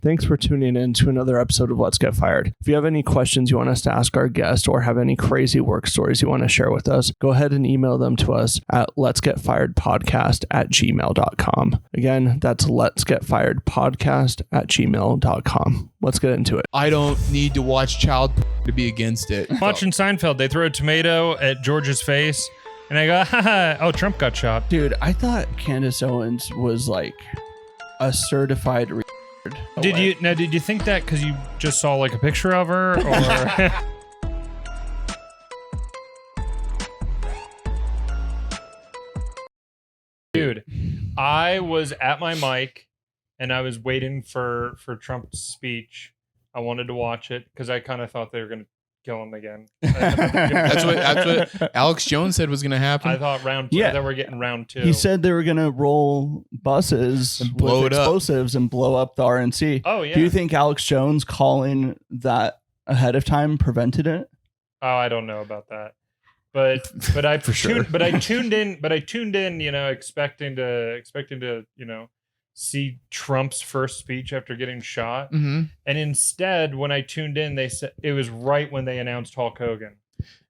Thanks for tuning in to another episode of Let's Get Fired. If you have any questions you want us to ask our guest or have any crazy work stories you want to share with us, go ahead and email them to us at letsgetfiredpodcast@gmail.com. Again, that's letsgetfiredpodcast@gmail.com. Let's get into it. I don't need to watch child to be against it. Watching Seinfeld, they throw a tomato at George's face, and I go, haha, oh, Trump got shot. Dude, I thought Candace Owens was like a certified Did you think that because you just saw like a picture of her, or? Dude, I was at my mic and I was waiting for Trump's speech. I wanted to watch it because I kind of thought they were going to kill him again. That's what Alex Jones said was going to happen. I thought round two. Yeah. I thought we're getting round two. He said they were going to roll buses And blow with it up. explosives and blow up the RNC. Oh, yeah. Do you think Alex Jones calling that ahead of time prevented it? Oh, I don't know about that. But I For sure. But I tuned in, you know, expecting to, you know, see Trump's first speech after getting shot. Mm-hmm. And instead, when I tuned in, they said it was right when they announced Hulk Hogan.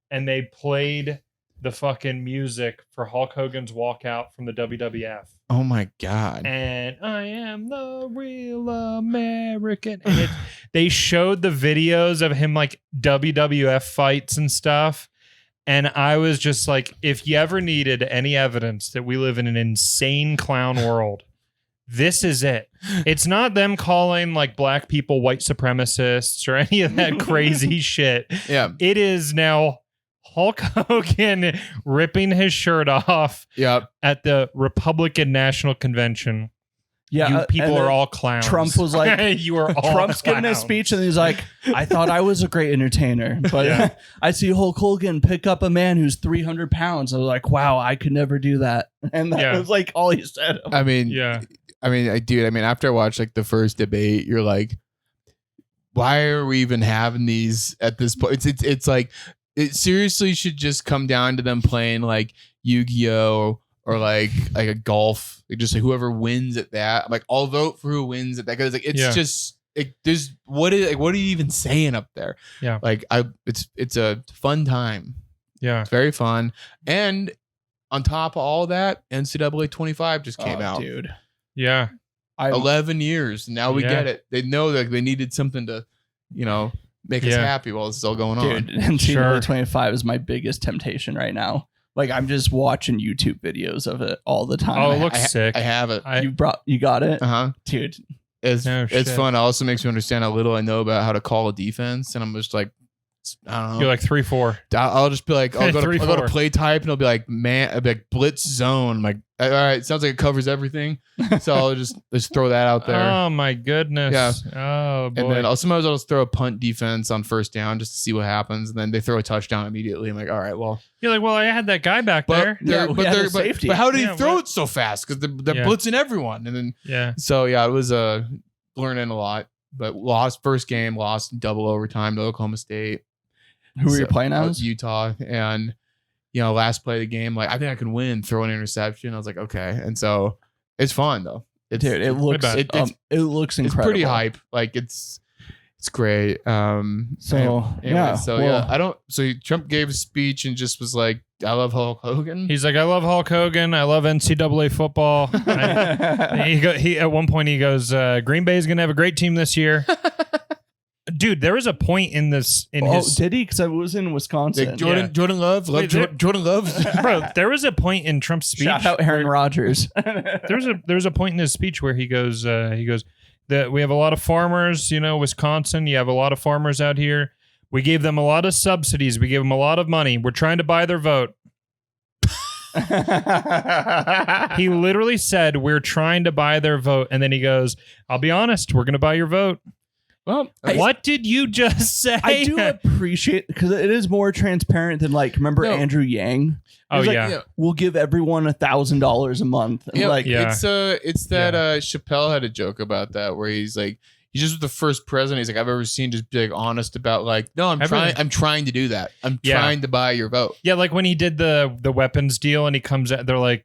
And they played the fucking music for Hulk Hogan's walkout from the WWF. Oh my God. And I am the real American. And they showed the videos of him like WWF fights and stuff. And I was just like, if you ever needed any evidence that we live in an insane clown world, this is it. It's not them calling like black people white supremacists or any of that crazy shit. Yeah. It is now Hulk Hogan ripping his shirt off Yep. at the Republican National Convention. Yeah, you people and are then all clowns. Trump was like, you are all Trump's giving his clowns. speech and he's like, I thought I was a great entertainer, but Yeah. I see Hulk Hogan pick up a man who's 300 pounds. I was like, wow, I could never do that. And that Yeah. was like all he said. I mean, Yeah. dude, after I watched like the first debate, you're like, why are we even having these at this point? It's like, it seriously should just come down to them playing like Yu-Gi-Oh! Or like a golf, like just like whoever wins at that. Like I'll vote for who wins at that because like it's Yeah. just there's what are you even saying up there? Yeah. Like it's a fun time. Yeah. It's very fun. And on top of all that, NCAA 25 just came out. Dude. Yeah. 11 years. Now we Yeah. get it. They know that they needed something to, you know, make us Yeah. happy while this is all going on. Dude, NCAA Sure. 25 is my biggest temptation right now. Like I'm just watching YouTube videos of it all the time. Oh, it looks sick. I have it. You got it? Uh-huh. Dude. It's Oh, it's shit. fun. It also makes me understand how little I know about how to call a defense, and I'm just like, I don't know. You're like 3-4. I'll just be like, I'll go to 3-4. play type, and it'll be like, I'll be like blitz zone. I'm like, all right, sounds like it covers everything. So I'll just throw that out there. Oh my goodness. Yeah. Oh boy. And then sometimes I'll just throw a punt defense on first down just to see what happens, and then they throw a touchdown immediately. I'm like, all right, well, You're like, well, I had that guy back there. we had a safety. but how did he Yeah, throw what? it so fast? Because they're Yeah. blitzing everyone, and then Yeah. so yeah, it was learning a lot. But lost first game, lost in double overtime to Oklahoma State. Who were you So, playing as? Utah. And you know, last play of the game, like I think I can win, throw an interception. I was like, okay. And so it's fun though. It's, Dude, it looks it looks it's incredible. pretty hype. Like it's great. So, yeah, So well- yeah, I don't. So Trump gave a speech and just was like, "I love Hulk Hogan." He's like, I love Hulk Hogan. I love NCAA football. He at one point he goes, Green Bay's gonna have a great team this year. Dude, there was a point in this his did he? Because I was in Wisconsin. Like Jordan, Yeah. Jordan Love, Wait, there- Jordan Love. bro. There was a point in Trump's speech. Shout out Aaron Rodgers. There's a point in his speech where he goes that we have a lot of farmers, you know, Wisconsin, you have a lot of farmers out here. We gave them a lot of subsidies. We gave them a lot of money. We're trying to buy their vote. He literally said, we're trying to buy their vote. And then he goes, I'll be honest, we're going to buy your vote. Well, What did you just say? I do appreciate because it is more transparent than like remember No. Andrew Yang. Oh, He's like, yeah. We'll give everyone $1,000 a month. And Yeah, like Yeah. it's that Chappelle had a joke about that where he's like, he's just the first president he's like I've ever seen just be like honest about like, no, I'm trying to do that. I'm trying to buy your vote. Yeah, like when he did the weapons deal and he comes out, they're like,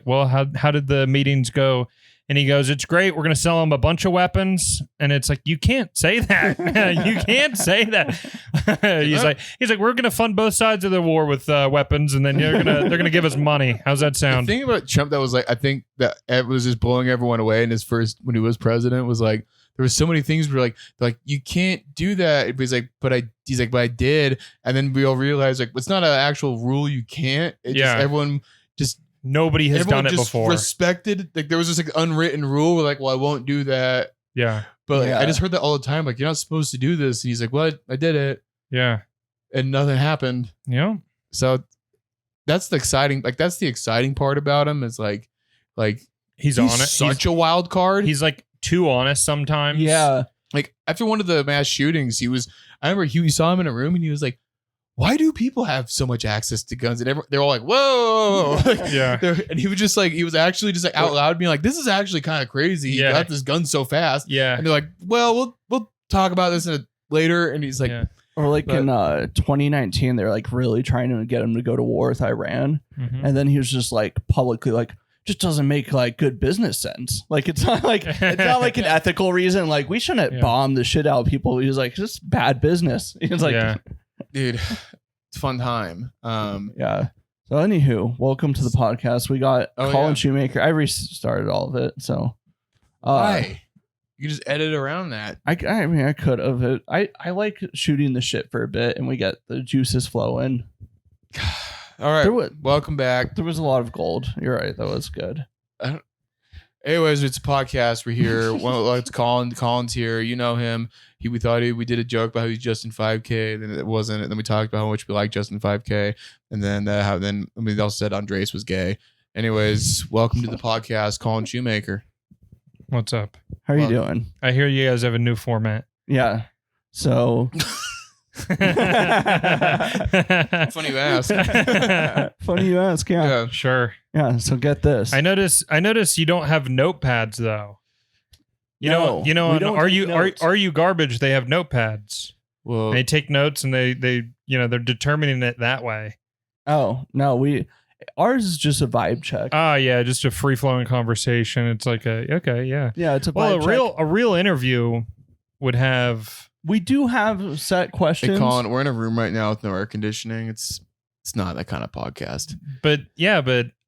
well, how did the meetings go? And he goes, it's great. We're going to sell them a bunch of weapons. And it's like, you can't say that. You can't say that. he's like, we're going to fund both sides of the war with weapons. And then they're going to give us money. How's that sound? The thing about Trump that was like, I think that it was just blowing everyone away in his first, when he was president, was like, there was so many things where like, you can't do that. He's like, but I did. And then we all realized like, it's not an actual rule. You can't. Everyone just, nobody has done it before. Respected, like there was this like unwritten rule. We're like, well, I won't do that. Yeah, but like, I just heard that all the time. Like, you're not supposed to do this. And he's like, what? I did it. Yeah, and nothing happened. Yeah. So that's the exciting part about him. Is like he's honest. Such a wild card. He's like too honest sometimes. Yeah. Like after one of the mass shootings, I remember he saw him in a room and he was like, why do people have so much access to guns? And they're all like, whoa. Yeah. And he was just like, he was actually just like out loud being like, this is actually kind of crazy. He got this gun so fast. Yeah. And they're like, well, we'll talk about this later. And he's like, or like in 2019, they're like really trying to get him to go to war with Iran. Mm-hmm. And then he was just like publicly like, just doesn't make like good business sense. Like it's not like an ethical reason. Like we shouldn't bomb the shit out of people. He was like, it's just bad business. He was like, dude, it's a fun time. Yeah. So anywho, welcome to the podcast. We got Collin Shumaker. I restarted all of it. So why? You just edit around that. I mean, I could have. I like shooting the shit for a bit, and we get the juices flowing. All right, welcome back. There was a lot of gold. You're right. That was good. Anyways, it's a podcast. We're here. It's Collin. Collin's here. You know him. We thought we did a joke about how he's Justin 5K. Then it wasn't. And then we talked about how much we like Justin 5K. And then we also said Andres was gay. Anyways, welcome to the podcast, Collin Shumaker. What's up? How are you doing? I hear you guys have a new format. Yeah. So. Funny you ask. Funny you ask. Yeah. Sure. Yeah. So get this. I notice you don't have notepads though. You know. Are you garbage? They have notepads. Well, they take notes and they they're determining it that way. Oh no, ours is just a vibe check. Yeah, just a free flowing conversation. It's like yeah. Yeah, it's a vibe check. A real interview would have. We do have set questions. Hey, Collin, we're in a room right now with no air conditioning. It's not that kind of podcast. But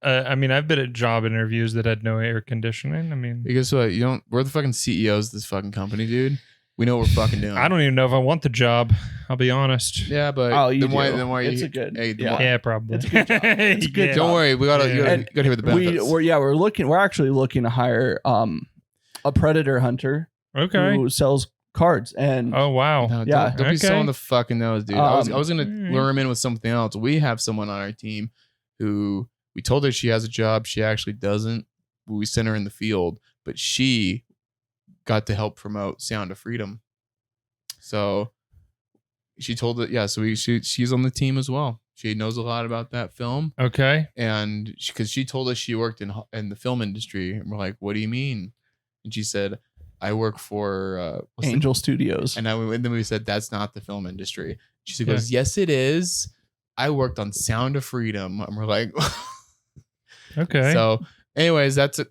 I mean, I've been at job interviews that had no air conditioning. I mean, guess what? We're the fucking CEOs of this fucking company, dude. We know what we're fucking doing. I don't even know if I want the job. I'll be honest. Yeah, but then why it's you, a good. Yeah, probably. It's a good job. It's a good job. Don't worry, you gotta hear the benefits. We're actually looking to hire a predator hunter. Okay. Who sells cards and oh wow. No, don't be so on the fucking nose, dude. I was gonna lure him in with something else. We have someone on our team who we told her she has a job. She actually doesn't. We sent her in the field, but she got to help promote Sound of Freedom. So she told it, so she's on the team as well. She knows a lot about that film. Okay. And because she told us she worked in the film industry, and we're like, what do you mean? And she said, I work for Angel Studios. And then we said, that's not the film industry. She goes, yes, it is. I worked on Sound of Freedom. And we're like, okay. So anyways, that's it.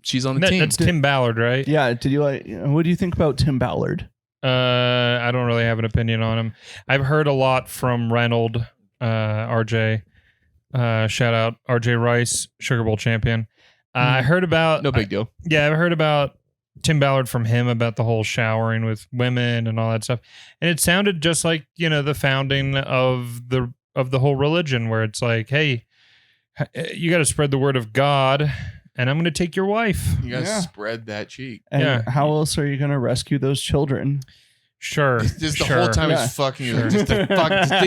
She's on the team. That's Tim Ballard, right? Yeah. What do you think about Tim Ballard? I don't really have an opinion on him. I've heard a lot from Reynold, RJ. Shout out RJ Rice, Sugar Bowl champion. I heard about no big deal. I've heard about Tim Ballard from him about the whole showering with women and all that stuff. And it sounded just like, the founding of the whole religion, where it's like, hey, you got to spread the word of God, and I'm going to take your wife. You got to spread that cheek. And how else are you going to rescue those children? Sure. Just the whole time he's fucking you. Just think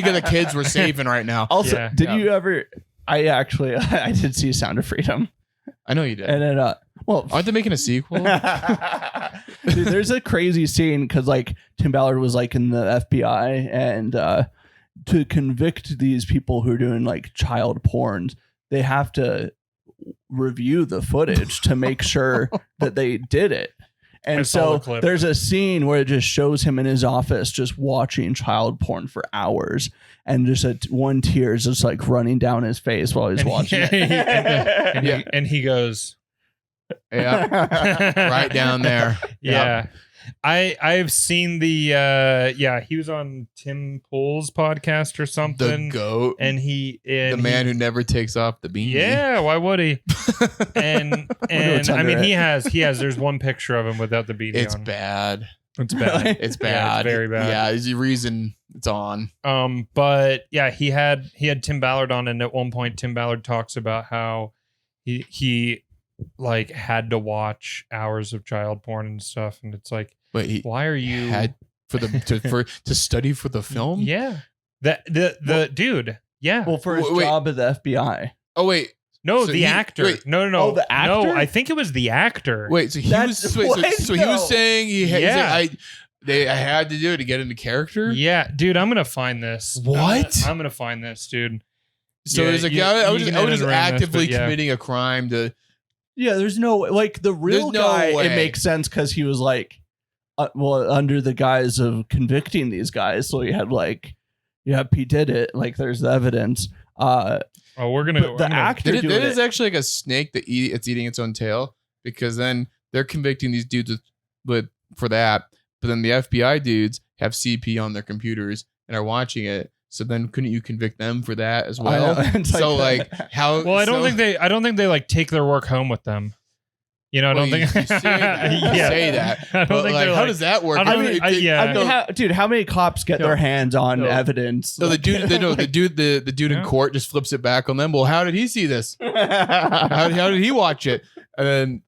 of the kids we're saving right now. Also, did you ever... I did see Sound of Freedom. I know you did. And then, aren't they making a sequel? Dude, there's a crazy scene because like Tim Ballard was like in the FBI, and to convict these people who are doing like child porn, they have to review the footage to make sure that they did it. And so there's a scene where it just shows him in his office just watching child porn for hours, and just one tear is just like running down his face while he's watching it. And he goes, Yeah, right down there. Yeah. I've seen the he was on Tim Pool's podcast or The something. goat. And the man who never takes off the beanie. Yeah, why would he? And I mean he has there's one picture of him without the beanie It's on. bad. It's bad. It's bad. Yeah, it's very bad. Yeah, there's a reason it's on. But yeah, he had Tim Ballard on, and at one point Tim Ballard talks about how he like had to watch hours of child porn and stuff, and it's like, why are you had to study for the film? Yeah, the dude. Yeah. Well, for his job at the FBI. Oh wait. No, so the actor. No. Oh, the actor? No, I think it was the actor. Wait, so he was saying I had to do it to get into character? Yeah, dude, I'm gonna find this. What? I'm gonna find this, dude. So yeah, there's like I was actively committing a crime to. Yeah, there's no like the real guy. It makes sense because he was like, under the guise of convicting these guys. So he had like, Pete did it. Like, there's the evidence. We're gonna. The actor. There is actually like a snake that it's eating its own tail, because then they're convicting these dudes for that. But then the FBI dudes have CP on their computers and are watching it. So then couldn't you convict them for that as well? So like how? Well, I don't think they like take their work home with them. You know, I don't think you say that. You say that. I don't think like, how does that work? Dude, how many cops get their hands on evidence? No, the dude in court just flips it back on them. Well, how did he see this? how did he watch it? And then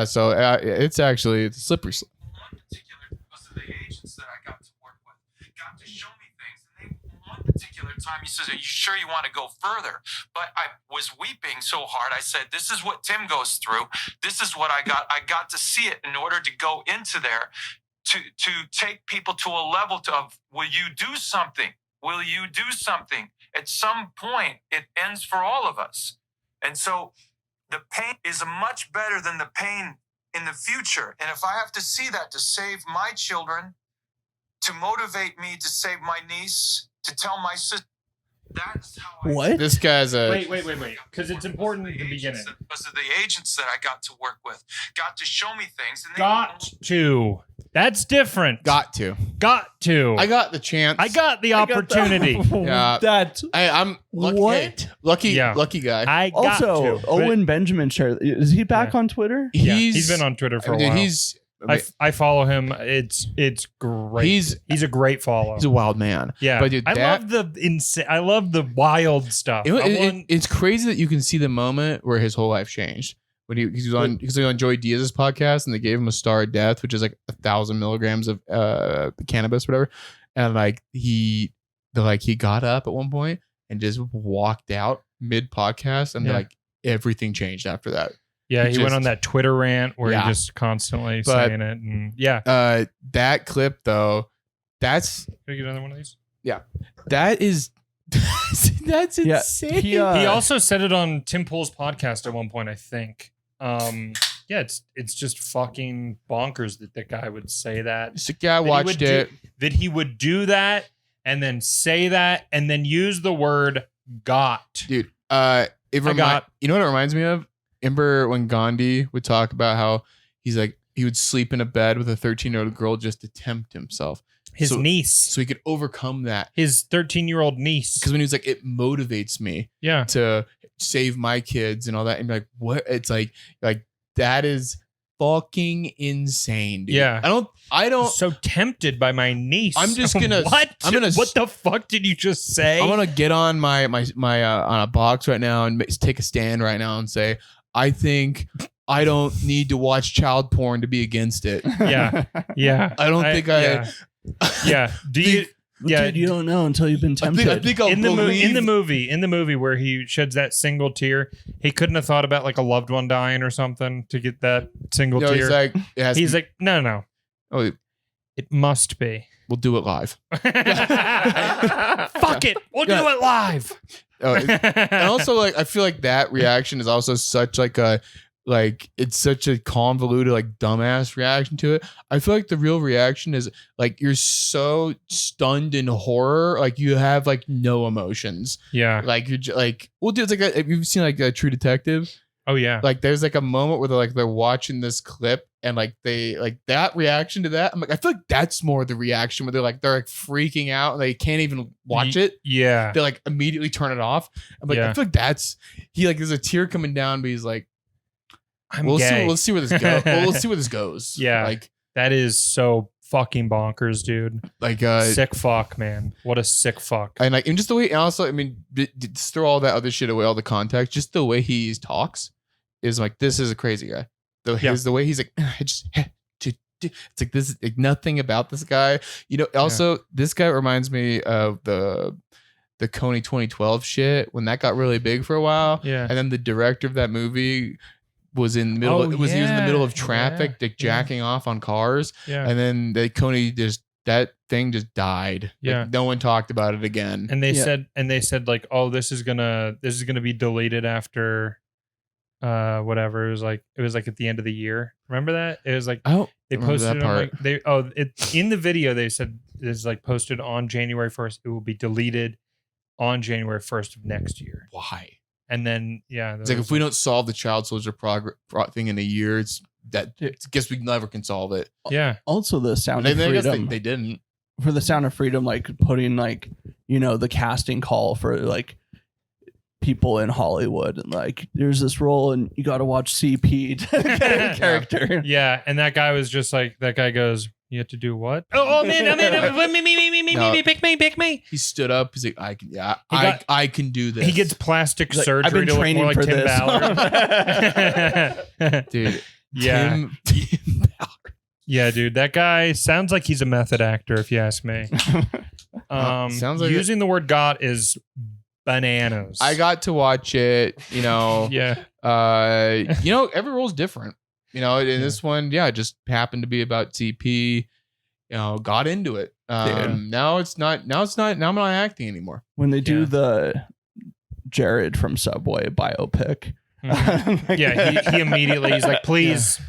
so it's a slippery slope. Particular time he says, are you sure you want to go further? But I was weeping so hard. I said, this is what Tim goes through. This is what I got to see it in order to go into there, to take people to a level of, will you do something? Will you do something? At some point, it ends for all of us. And so the pain is much better than the pain in the future. And if I have to see that to save my children, to motivate me to save my niece, to tell my sister, that's how what? This guy's a wait, because it's important at the beginning. Because of the agents that I got to work with, got to show me things. And that's different. Got to. I got the chance. I got the opportunity. I'm lucky. What? Lucky guy. I got to. Owen Benjamin shared. Is he back on Twitter? He's been on Twitter for a while. I follow him. It's great. He's a great follow. He's a wild man. Yeah, but dude, I love the wild stuff. It's crazy that you can see the moment where his whole life changed when he was on Joey Diaz's podcast, and they gave him a star of death, which is like 1,000 milligrams of cannabis, whatever. And like he got up at one point and just walked out mid podcast, and like everything changed after that. Yeah, he went on that Twitter rant where he just constantly saying it. And that clip though, that's. Can we get another one of these? Yeah, that is. That's insane. He also said it on Tim Pool's podcast at one point, I think. It's just fucking bonkers that the guy would say that. The guy watched it. That he would do that and then say that and then use the word "got." Dude, you know what it reminds me of? Remember when Gandhi would talk about how he's like, he would sleep in a bed with a 13-year-old girl just to tempt himself. His niece. So he could overcome that. His 13-year-old niece. Because when he was like, it motivates me to save my kids and all that. And be like, what? It's like that is fucking insane, dude. Yeah. I don't. So tempted by my niece. I'm just gonna. What? What the fuck did you just say? I'm gonna get on my on a box right now and take a stand right now and say, I think I don't need to watch child porn to be against it. Yeah. I don't think Yeah. Do you? Yeah, dude, you don't know until you've been tempted. I think I'll in the movie where he sheds that single tear, he couldn't have thought about like a loved one dying or something to get that single tear. He's like, no. Oh, it must be. We'll do it live. Fuck it, we'll do it live. And also, like, I feel like that reaction is also such it's such a convoluted, like, dumbass reaction to it. I feel like the real reaction is like you're so stunned in horror, like you have like no emotions. Yeah, like you're like, well, dude, it's like have you seen like a True Detective? Oh yeah. Like there's like a moment where they're watching this clip and like they like that reaction to that. I'm like, I feel like that's more the reaction where they're like freaking out and they can't even watch it. Yeah. They like immediately turn it off. I'm like, Yeah. I feel like that's there's a tear coming down, but he's like, I'm gay. We'll see where this goes. We'll see where this goes. Yeah. Like that is so fucking bonkers, dude. like sick fuck, man. What a sick fuck. and like and just the way also, I mean, just throw all that other shit away, all the context, just the way he talks is like, this is a crazy guy. The way he's like, it's like this is like nothing about this guy. You know, also this guy reminds me of the Coney 2012 shit when that got really big for a while. Yeah. And then the director of that movie was in the middle he was in the middle of traffic, jacking off on cars. Yeah. And then Coney that thing just died. Yeah. Like, no one talked about it again. And they said like, oh, this is gonna be deleted after whatever. It was like at the end of the year. Remember that? It was like they posted it on like in the video they said it's like posted on January 1st. It will be deleted on January 1st of next year. Why? And then it's like if we don't solve the child soldier thing in a year, I guess we never can solve it. Yeah. Also, the Sound of Freedom. They didn't. For the Sound of Freedom, like putting like, you know, the casting call for like people in Hollywood and like there's this role and you got to watch CP to get a character. Yeah. And that guy was just like, that guy goes, you have to do what? Oh man, me, pick me. He stood up. He's like, I can do this. He gets plastic surgery I've been to look training more like for Tim this. Ballard. Dude. Yeah. Tim Ballard. Yeah, dude. That guy sounds like he's a method actor, if you ask me. Sounds like using the word "got" is bananas. I got to watch it, you know. Yeah. You know, every role's different. You know, in this one, just happened to be about TP. You know, got into it. Now I'm not acting anymore. When they do the Jared from Subway biopic. Mm-hmm. He immediately he's like, please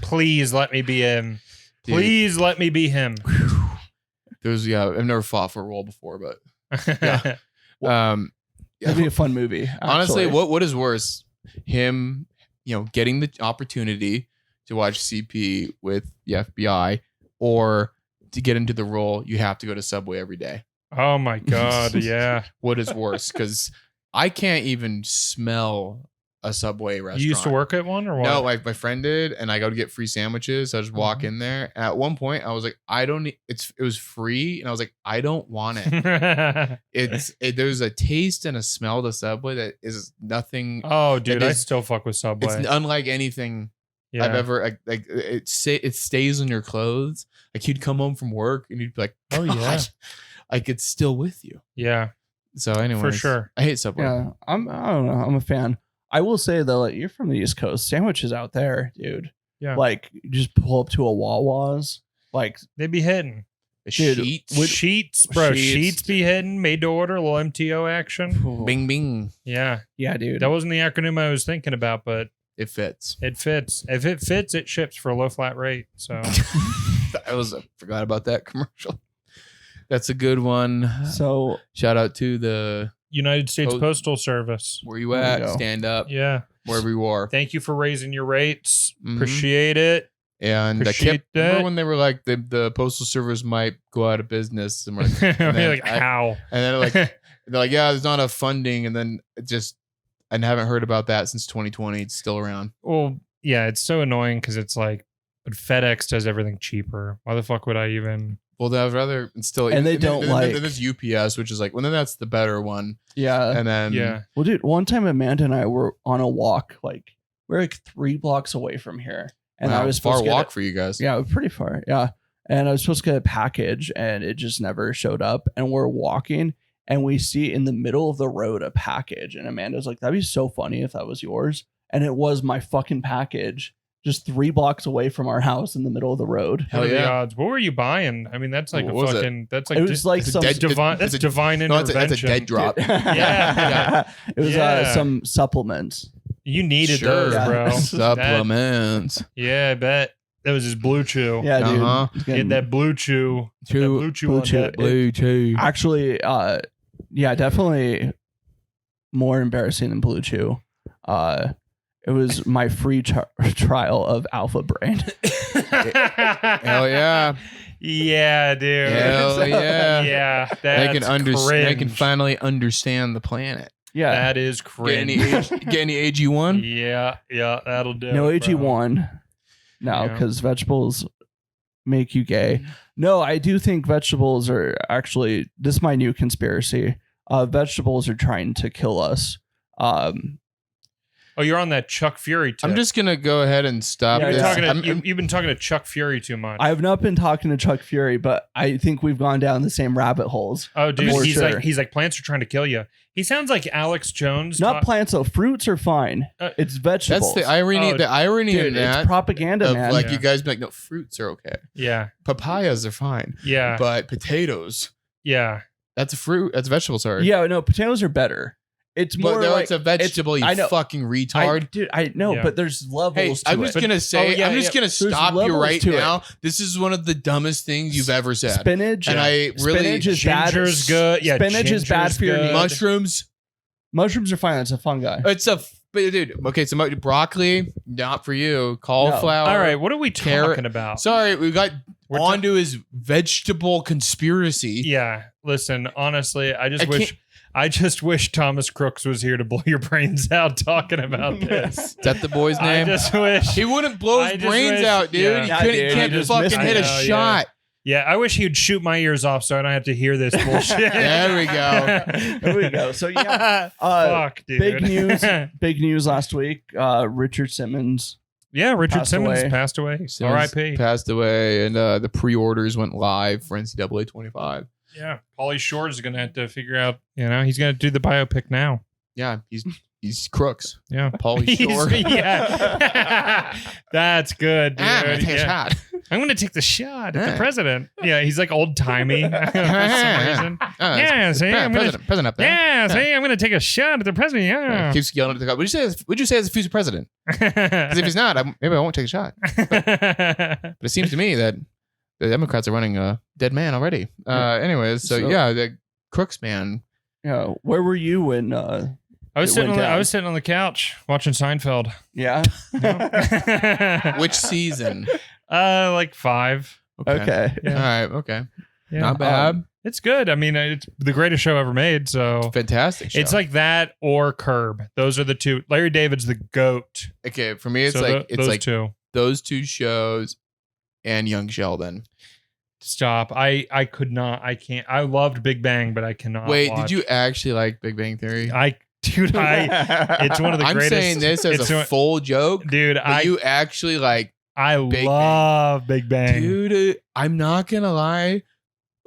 let me be him. Please let me be him. I've never fought for a role before, but that'd be a fun movie. Actually. Honestly, what is worse, him, you know, getting the opportunity to watch CP with the FBI, or to get into the role, you have to go to Subway every day. Oh my God, yeah. What is worse? Because I can't even smell a Subway restaurant. You used to work at one or what? No, my friend did, and I go to get free sandwiches. So I just walk in there. And at one point, I was like, I don't need it was free, and I was like, I don't want it. There's a taste and a smell to Subway that is nothing. Oh, dude, I still fuck with Subway. It's unlike anything I've ever like. It stays on your clothes. Like you'd come home from work and you'd be like, oh yeah, like it's still with you. Yeah. So anyway, for sure, I hate Subway. Yeah, I don't know. I'm a fan. I will say though, like, you're from the East Coast, sandwiches out there, dude. Yeah. Like you just pull up to a Wawa's, like they be hitting. Sheets, bro. Sheets be hitting. Made to order, a little MTO action. Bing bing. Yeah, dude. That wasn't the acronym I was thinking about, but it fits. It fits. If it fits, it ships for a low flat rate. So I forgot about that commercial. That's a good one. So shout out to the United States Postal Service. Where you at? Stand up. Yeah. Wherever you are. Thank you for raising your rates. Appreciate it. And remember when they were like the postal service might go out of business, and we're like, how? And then they're like, yeah, there's not enough funding, and then I haven't heard about that since 2020. It's still around. Well, yeah, it's so annoying because it's like, but FedEx does everything cheaper. Why the fuck would I even? Well, I'd rather still. And they don't like. And there's UPS, which is like, well, then that's the better one. Yeah. And then Well, dude, one time Amanda and I were on a walk, like we're like 3 blocks away from here, and I was far walk for you guys. Yeah, pretty far. Yeah, and I was supposed to get a package, and it just never showed up. And we're walking, and we see in the middle of the road a package, and Amanda's like, "That'd be so funny if that was yours." And it was my fucking package. Just 3 blocks away from our house in the middle of the road. Hell yeah! The odds. What were you buying? I mean, that's like what a fucking. That's like it was like some divine. That's divine intervention. That's a dead drop. Yeah. It was some supplements. You needed those, bro. Supplements. I bet that was his Blue Chew. Yeah, dude. Get that Blue Chew. Blue Chew. Actually, definitely more embarrassing than Blue Chew. It was my free trial of Alpha Brain. Hell yeah. Yeah, dude. Hell yeah. Yeah, They that's they can cringe. finally understand the planet. Yeah. That is Get any, cringe. get any AG1? Yeah, that'll do. No it, bro. AG1. No, Yeah. because vegetables make you gay. No, I do think vegetables are actually, this is my new conspiracy. Vegetables are trying to kill us. Oh, you're on that Chuck Fury tip. I'm just going to go ahead and stop Yeah, You've this. been, talking to, I'm- you've been talking to Chuck Fury too much. I have not been talking to Chuck Fury, but I think we've gone down the same rabbit holes. Oh, dude, For he's sure. like plants are trying to kill you. He sounds like Alex Jones. Not plants, though. Fruits are fine. It's It's vegetables. That's the irony. Oh, The irony Dude, in that it's propaganda, of man. like Yeah. you guys be like, no, fruits are okay. Yeah, Papayas are fine, yeah, but potatoes, yeah. that's a fruit. That's a vegetable. Sorry. Yeah, no, potatoes are better. It's but more no, like it's a vegetable. I You know. fucking retard. Dude, I know, Yeah. but there's levels Hey, to I'm it. just gonna say, yeah, I'm just yeah. gonna There's stop you levels right to it. now. This is one of the dumbest things you've ever said. Spinach, And I really spinach is bad. Ginger's good. Yeah, Spinach is bad ginger's for your good. knees. mushrooms. Mushrooms are fine. It's a fungi. It's a but dude. Okay, so broccoli, not for you. Cauliflower. All right, what are we Carrot. talking about? Sorry, we got We're onto his vegetable conspiracy. Yeah, listen, honestly, I I just wish Thomas Crooks was here to blow your brains out talking about this. Is that the boy's I name? just wish. He wouldn't blow I his just brains wish- out, dude. yeah. He Yeah, couldn't, dude, can't he just fucking missed hit a it. I know, yeah. shot. Yeah, I wish he would shoot my ears off so I don't have to hear this bullshit. There we go. There we go. So yeah, Fuck, dude. big news. Big news last week. Richard Simmons. Yeah, Richard Passed Simmons away. passed away. Simmons R.I.P. Passed away, and the pre-orders went live for NCAA 25. Yeah, Pauly Shore is gonna have to figure out. He's gonna do the biopic now. Yeah, he's crooks. Yeah, Pauly Shore. yeah, that's good, dude. I'm gonna take a Yeah. shot. I'm gonna take the shot at the Yeah. president. Yeah, he's like old timey for some reason. Yeah, see, I'm gonna. president up there. Yeah, see, I'm gonna take a shot at the president. Yeah. Keeps yelling at the guy. Would you say as a future president? Because if he's not, maybe I won't take a shot. But it seems to me that the Democrats are running a dead man already. Anyways, so So- yeah, the Crooks man. Yeah, where were you when? I was It sitting. went I down. was sitting on the couch watching Seinfeld. Yeah. Which season? Like 5. Okay. Yeah. All right. Okay. Yeah. Not bad. It's good. I mean, it's the greatest show ever made. So Fantastic show. it's like that or Curb. Those are the two. Larry David's the goat. okay, for me, it's So like those like two. those two shows and Young Sheldon. Stop. I could not. I can't. I loved Big Bang, but I cannot. Wait, watch. did you actually like Big Bang Theory? Dude, it's one of the I'm greatest. saying this as it's a one- full joke, dude. but you actually like, I Big love Big Bang. dude. I'm not gonna lie,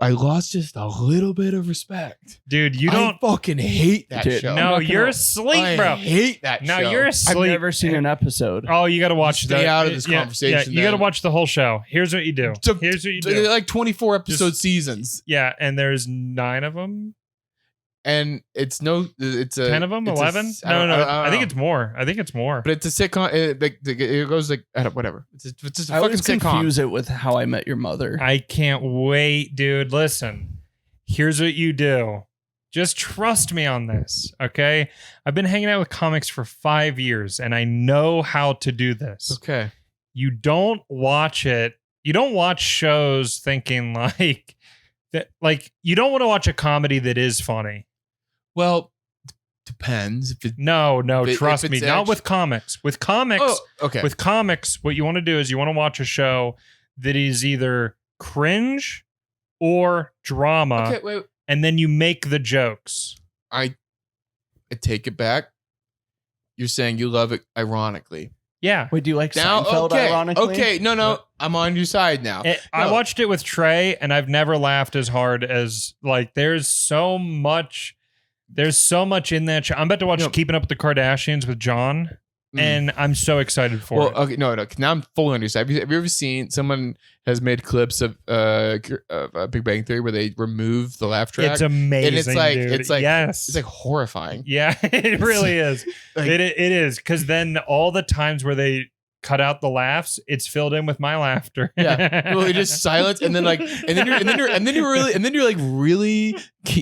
I lost just a little bit of respect. Dude, you don't. I fucking hate that Dude, show. I'm No, not you're gonna- asleep, I bro. hate that No, show. you're I've asleep. never seen an episode. Oh, you got to watch Stay that. out of this Yeah, conversation, Yeah, you got to then. watch the whole show. Here's what you do. So- Here's what you They're do. like 24 episode seasons, Yeah, and there's 9 of them. and it's a 10 of them. it's a 11. s- No, don't I think know. it's more. I think it's more. But it's a sitcom. It goes like whatever. It's just a I fucking always sitcom. confuse it with How I Met Your Mother. I can't wait, dude. Listen, here's what you do. Just trust me on this, okay? I've been hanging out with comics for 5 years, and I know how to do this. Okay. You don't watch it. You don't watch shows thinking like that. Like you don't want to watch a comedy that is funny. Well, depends. If it, No, If trust it's me. Not with comics. With comics, oh, okay. with comics, what you want to do is you want to watch a show that is either cringe or drama, okay, wait. and then you make the jokes. I take it back. You're saying you love it ironically. Yeah. Wait, do you like Now, Seinfeld? okay, Ironically, okay, no, I'm on your side now. I No. watched it with Trey, and I've never laughed as hard as like. There's so much in that show. I'm about to watch No. Keeping Up with the Kardashians with John, Mm. and I'm so excited for Well, it. okay, no. Now I'm fully on your side. Have you ever seen someone has made clips of Big Bang Theory where they remove the laugh track? It's amazing, and it's like dude. Yes, it's like horrifying. yeah, it really is. Like- it is because then all the times where they cut out the laughs, it's filled in with my laughter. Yeah, well, just silence, and then you're like really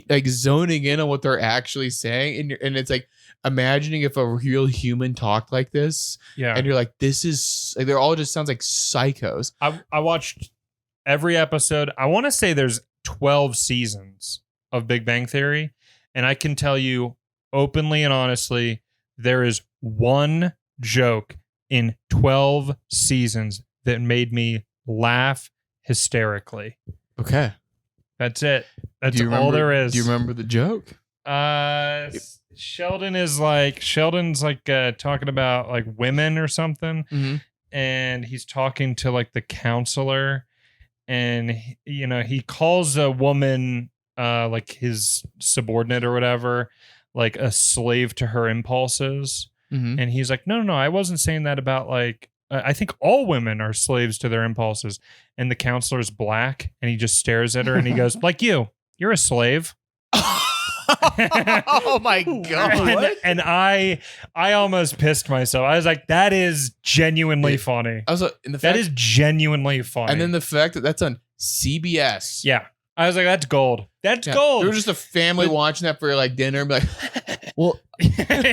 like zoning in on what they're actually saying, and it's like imagining if a real human talked like this, Yeah. and you're like, this is like, they're all just sounds like psychos. I watched every episode. I want to say there's 12 seasons of Big Bang Theory, and I can tell you openly and honestly, there is one joke in 12 seasons that made me laugh hysterically. Okay. That's it. That's Do you all remember- there is. Do you remember the joke? Sheldon's like talking about like women or something, Mm-hmm. and he's talking to like the counselor, and he calls a woman like his subordinate or whatever, like a slave to her impulses. Mm-hmm. And he's like, no, I wasn't saying that about like, I think all women are slaves to their impulses. And the counselor's black, and he just stares at her and he goes, like you're a slave. Oh my god! And I almost pissed myself. I was like, that is genuinely funny. I was like, in the That fact, is genuinely funny. and then the fact that that's on CBS. yeah. I was like, that's gold. That's Yeah. gold. There was just a family watching that for like dinner and be like, Well, I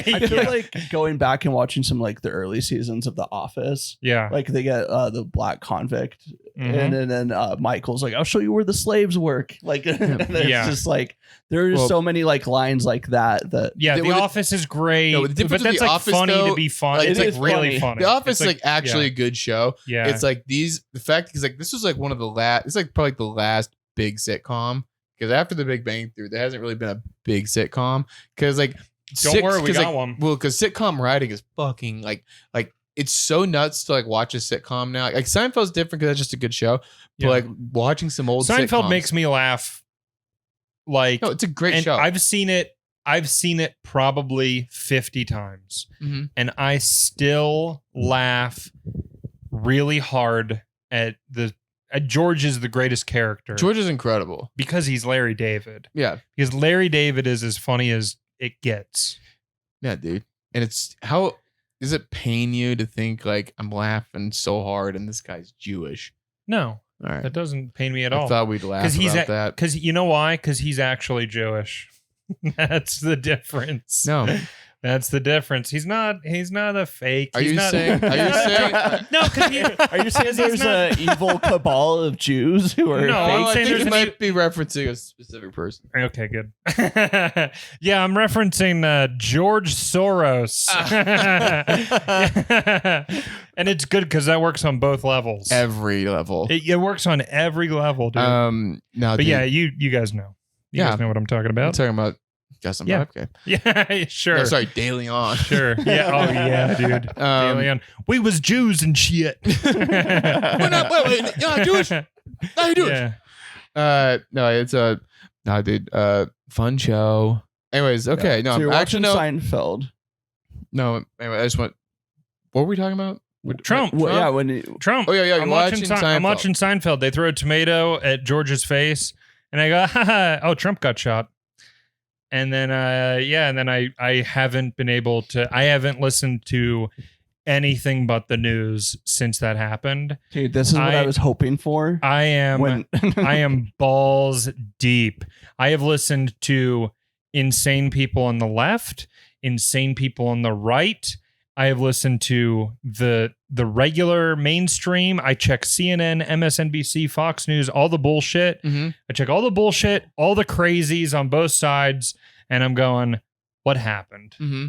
feel yeah. like going back and watching some like the early seasons of The Office, Yeah. like they get the black convict, Mhm. and then Michael's like, "I'll show you where the slaves work." Like, and it's Yeah. just like there's Well- so many like lines like that. Yeah, The- The well, the- Office is great, No, the difference but with that's The like Office, funny though, to be funny. like, It's it like is really funny. funny. The Office It's is like actually a good show. yeah. It's like the fact because like this was like one of the last. It's like probably the last big sitcom because after The Big Bang Theory, there hasn't really been a big sitcom because like Don't worry, we 'cause, got like, one. Well, because sitcom writing is fucking like it's so nuts to like watch a sitcom now. Like Seinfeld's different because that's just a good show. But Yeah. like watching some old Seinfeld sitcoms, makes me laugh. Like, no, it's a great and show. I've seen it probably 50 times, Mhm. and I still laugh really hard at George is the greatest character George is incredible. because he's Larry David. Yeah, Because Larry David is as funny as it gets. yeah, dude. And it's how does it pain you to think like I'm laughing so hard and this guy's Jewish? No, All right, that doesn't pain me at I all. thought we'd laugh about that. Because you know why? Because he's actually Jewish. That's the difference. No, That's the difference. He's not a fake. Are He's you not- saying- are you saying- no? Because Are you saying there's an evil cabal of Jews who are? No, oh, I'm I saying think there's you an might be referencing a specific person. Okay, good. Yeah, I'm referencing George Soros. And it's good because that works on both levels. Every level. It works on every level, dude. No, but dude, yeah, you guys know. You Yeah. guys know what I'm talking I'm about. talking about Justin Yeah. Bobke. Yeah, sure. No, sorry, De Leon. Sure. Yeah. Oh, yeah, dude. Alien. We was Jews and shit. We're not. Wait, you're not Jewish. No, you're Jewish. Yeah. No, it's a no, dude. Fun show. Anyways, okay. So you're No, actually, watching no. Seinfeld. No, anyway, I just went. What were we talking about? Trump. Well, yeah, when Trump. Oh yeah, yeah. I'm watching Seinfeld. They throw a tomato at George's face, and I go, ha, oh, Trump got shot. And then, I haven't been able to. I haven't listened to anything but the news since that happened. dude, this is what I was hoping for. I am. When I am balls deep. I have listened to insane people on the left, insane people on the right. I have listened to the regular mainstream. I check CNN, MSNBC, Fox News, all the bullshit. Mm-hmm. I check all the bullshit, all the crazies on both sides, and I'm going, what happened? Mm-hmm.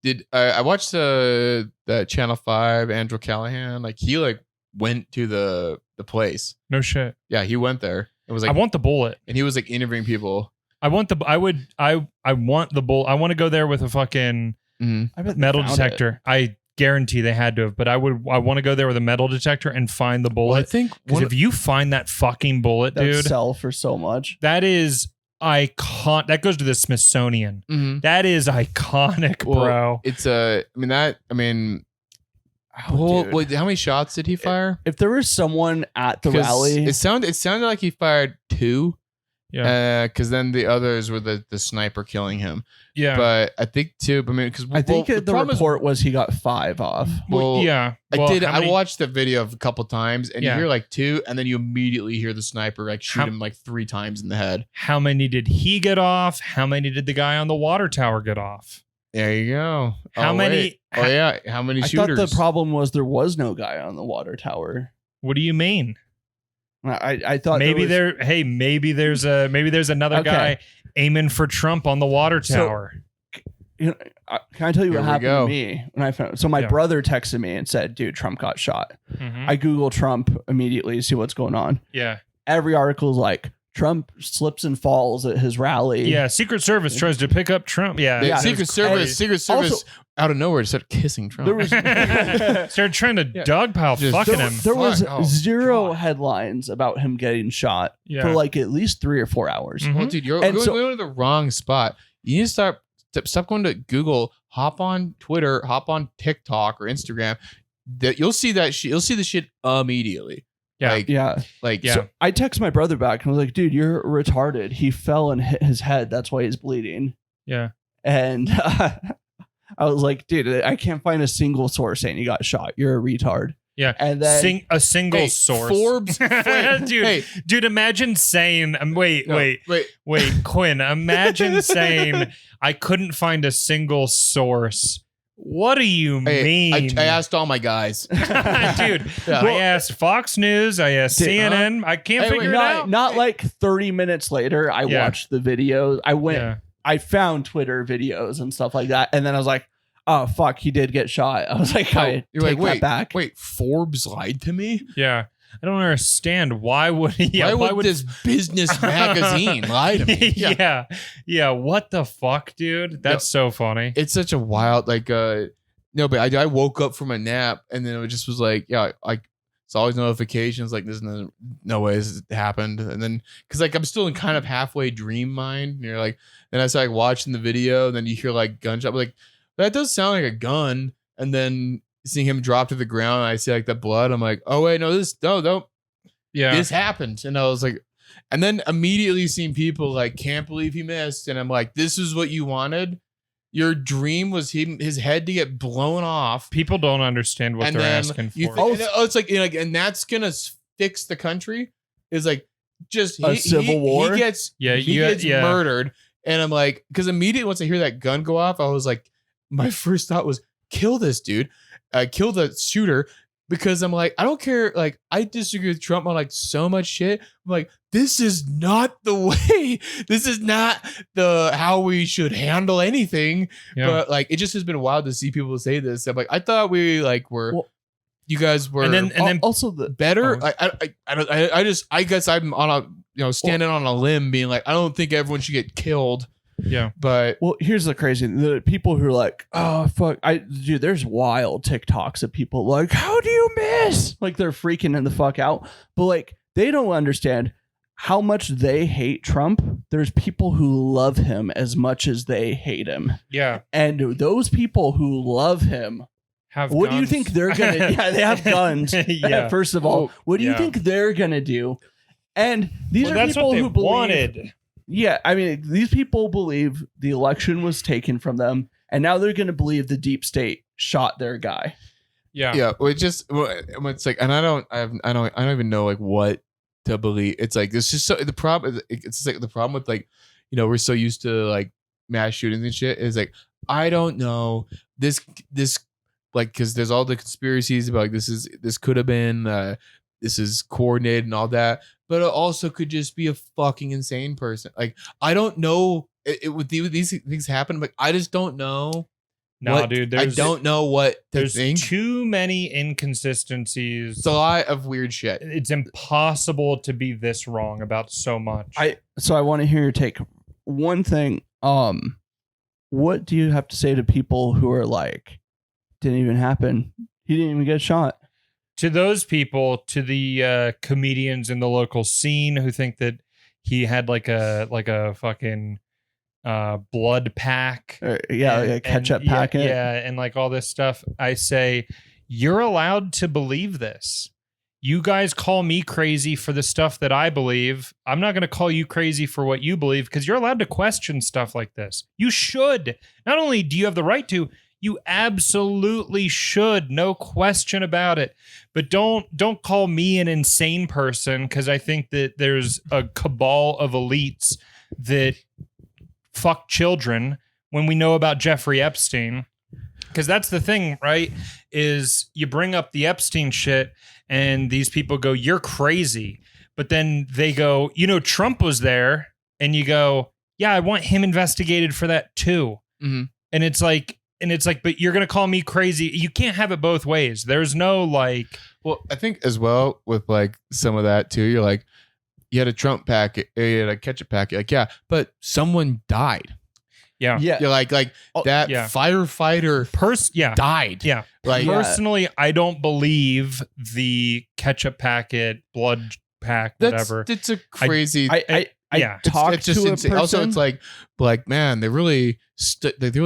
Did I watched the Channel 5 Andrew Callahan? Like he like went to the place. No shit. Yeah, he went there. It was like I want the bullet. and he was like interviewing people. I want the bullet. I want to go there with a fucking Mm-hmm. I bet they metal found detector. I guarantee they had to have, but I want to go there with a metal detector and find the Well, I bullet. think Because one, if you find that fucking bullet, that dude, sell for so much. that is icon. That goes to the Smithsonian. Mhm. That is iconic, Well, bro. it's how dude. wait, how many shots did he fire? If there was someone at the 'Cause rally, It sounded like he fired 2. Yeah, Because then the others were the sniper killing him. yeah, But I think 2. I mean, because I think the problem is- report was he got 5 off. well, yeah. I Well, did. how I many- watched the video a couple times, and Yeah. you hear like 2, and then you immediately hear the sniper like shoot How- him like 3 times in the head. How many did he get off? How many did the guy on the water tower get off? There you go. How Oh, many- wait. Oh yeah. How many I shooters? thought the problem was there was no guy on the water tower. What do you mean? I thought Maybe there was, maybe there's another Okay. guy aiming for Trump on the water So- tower. you know, can I tell you Here what we happened go. to me when I found? So my Yeah. brother texted me and said, "Dude, Trump got shot." Mhm. I Google Trump immediately to see what's going on. Yeah. Every article is like Trump slips and falls at his rally. Yeah. Secret Service tries to pick up Trump. Yeah. The Yeah. Secret Service. Secret Service Also- out of nowhere started kissing Trump. There was Started trying to Yeah. dogpile Just- fucking there, him. there was Fuck. Oh, zero God. headlines about him getting shot Yeah. for like at least 3 or 4 hours. Mhm. Well, dude, you're And going, so- going to the wrong spot. You need to stop going to Google. Hop on Twitter. Hop on TikTok or Instagram. That you'll see that shit. You'll see the shit immediately. Yeah. Like, Yeah. like Yeah. So I text my brother back and I was like, "Dude, you're retarded. He fell and hit his head. That's why he's bleeding." Yeah. And I was like, "Dude, I can't find a single source saying he got shot. You're a retard." Yeah. And then A single Hey, source. Forbes. dude, Hey, dude, imagine saying, wait, no, wait, Quinn, imagine saying, I couldn't find a single source. What do you Hey, mean? I asked all my guys. Dude, Yeah. I asked Fox News, I asked Dude, CNN. I can't Hey, figure wait, it out. not like 30 minutes later, I Yeah. watched the videos. I went, Yeah. I found Twitter videos and stuff like that. And then I was like, "Oh, fuck, he did get shot." I was like, I You're take like, that back. Wait, Forbes lied to me? Yeah. I don't understand. Why would he? Yeah, why would this business magazine lie to me? yeah. Yeah. What the fuck, dude? That's so funny. It's such a wild, like, no, but I woke up from a nap and then it just was like, yeah, like, it's always notifications, like, there's no way this happened. And then, cause like, I'm still in kind of halfway dream mind. And you're like, then I started watching the video, and then you hear like gunshot, like, that does sound like a gun. And then seeing him drop to the ground, and I see like the blood. I'm like, oh wait, no, Yeah. this happened. And I was like, and then immediately seeing people like, can't believe he missed. And I'm like, this is what you wanted. Your dream was his head to get blown off. People don't understand what And they're then asking you for. think, it's like, and that's gonna fix the country. Is like just A civil war? He gets Yeah, murdered, and I'm like, because immediately once I hear that gun go off, I was like, my first thought was kill this dude, kill the shooter, because I'm like, I don't care. Like, I disagree with Trump on like so much shit. I'm like, this is not the way. This is not how we should handle anything. Yeah. But like, it just has been wild to see people say this. I'm like, I thought we like were, Well, you guys were, and then Also, the better. Oh. I guess I'm on a standing on a limb, being like, I don't think everyone should get killed. yeah. But well, here's the crazy thing. The people who are like, "Oh fuck," dude, there's wild TikToks of people like, "How do you miss?" Like they're freaking in the fuck out, but like they don't understand how much they hate Trump. There's people who love him as much as they hate him, Yeah. and those people who love him, Have what do you guns. think they're gonna? Yeah, they have guns. Yeah. First of all, what do you yeah. think they're gonna do? And these Well, are that's people what they who believe. wanted. Yeah, I mean, these people believe the election was taken from them, and now they're going to believe the deep state shot their guy. Yeah. yeah, it's like, and I don't even know like what to believe. It's like it's just so the problem. It's like the problem with like, we're so used to like mass shootings and shit. Is like, I don't know this like, because there's all the conspiracies about like, this could have been this is coordinated and all that, but it also could just be a fucking insane person. Like, I don't know. With these things happen, but I just don't know. No, dude. I don't know what to There's think. too many inconsistencies. It's a lot of weird shit. It's impossible to be this wrong about so much. So I want to hear your take. One thing, what do you have to say to people who are like, didn't even happen? He didn't even get shot. To those people, to the comedians in the local scene who think that he had like a fucking blood pack, Yeah, and- like a ketchup and- packet. yeah, and like all this stuff, I say you're allowed to believe this. You guys call me crazy for the stuff that I believe. I'm not going to call you crazy for what you believe, because you're allowed to question stuff like this. You should. Not only do you have the right to, you absolutely should, no question about it. But don't call me an insane person, because I think that there's a cabal of elites that fuck children when we know about Jeffrey Epstein, because that's the thing, right? Is you bring up the Epstein shit and these people go, you're crazy. But then they go, Trump was there. And you go, yeah, I want him investigated for that too. Mhm. And it's like, but you're going to call me crazy. You can't have it both ways. There's no like. Well, I think as well with like some of that too, you're like, you had a Trump packet, you had a ketchup packet. Like, yeah, but someone died. Yeah. You're like that yeah. firefighter died. Yeah. Like, personally, I don't believe the ketchup packet, blood pack, whatever. It's a crazy. I talked to a person. Also, it's like man, they really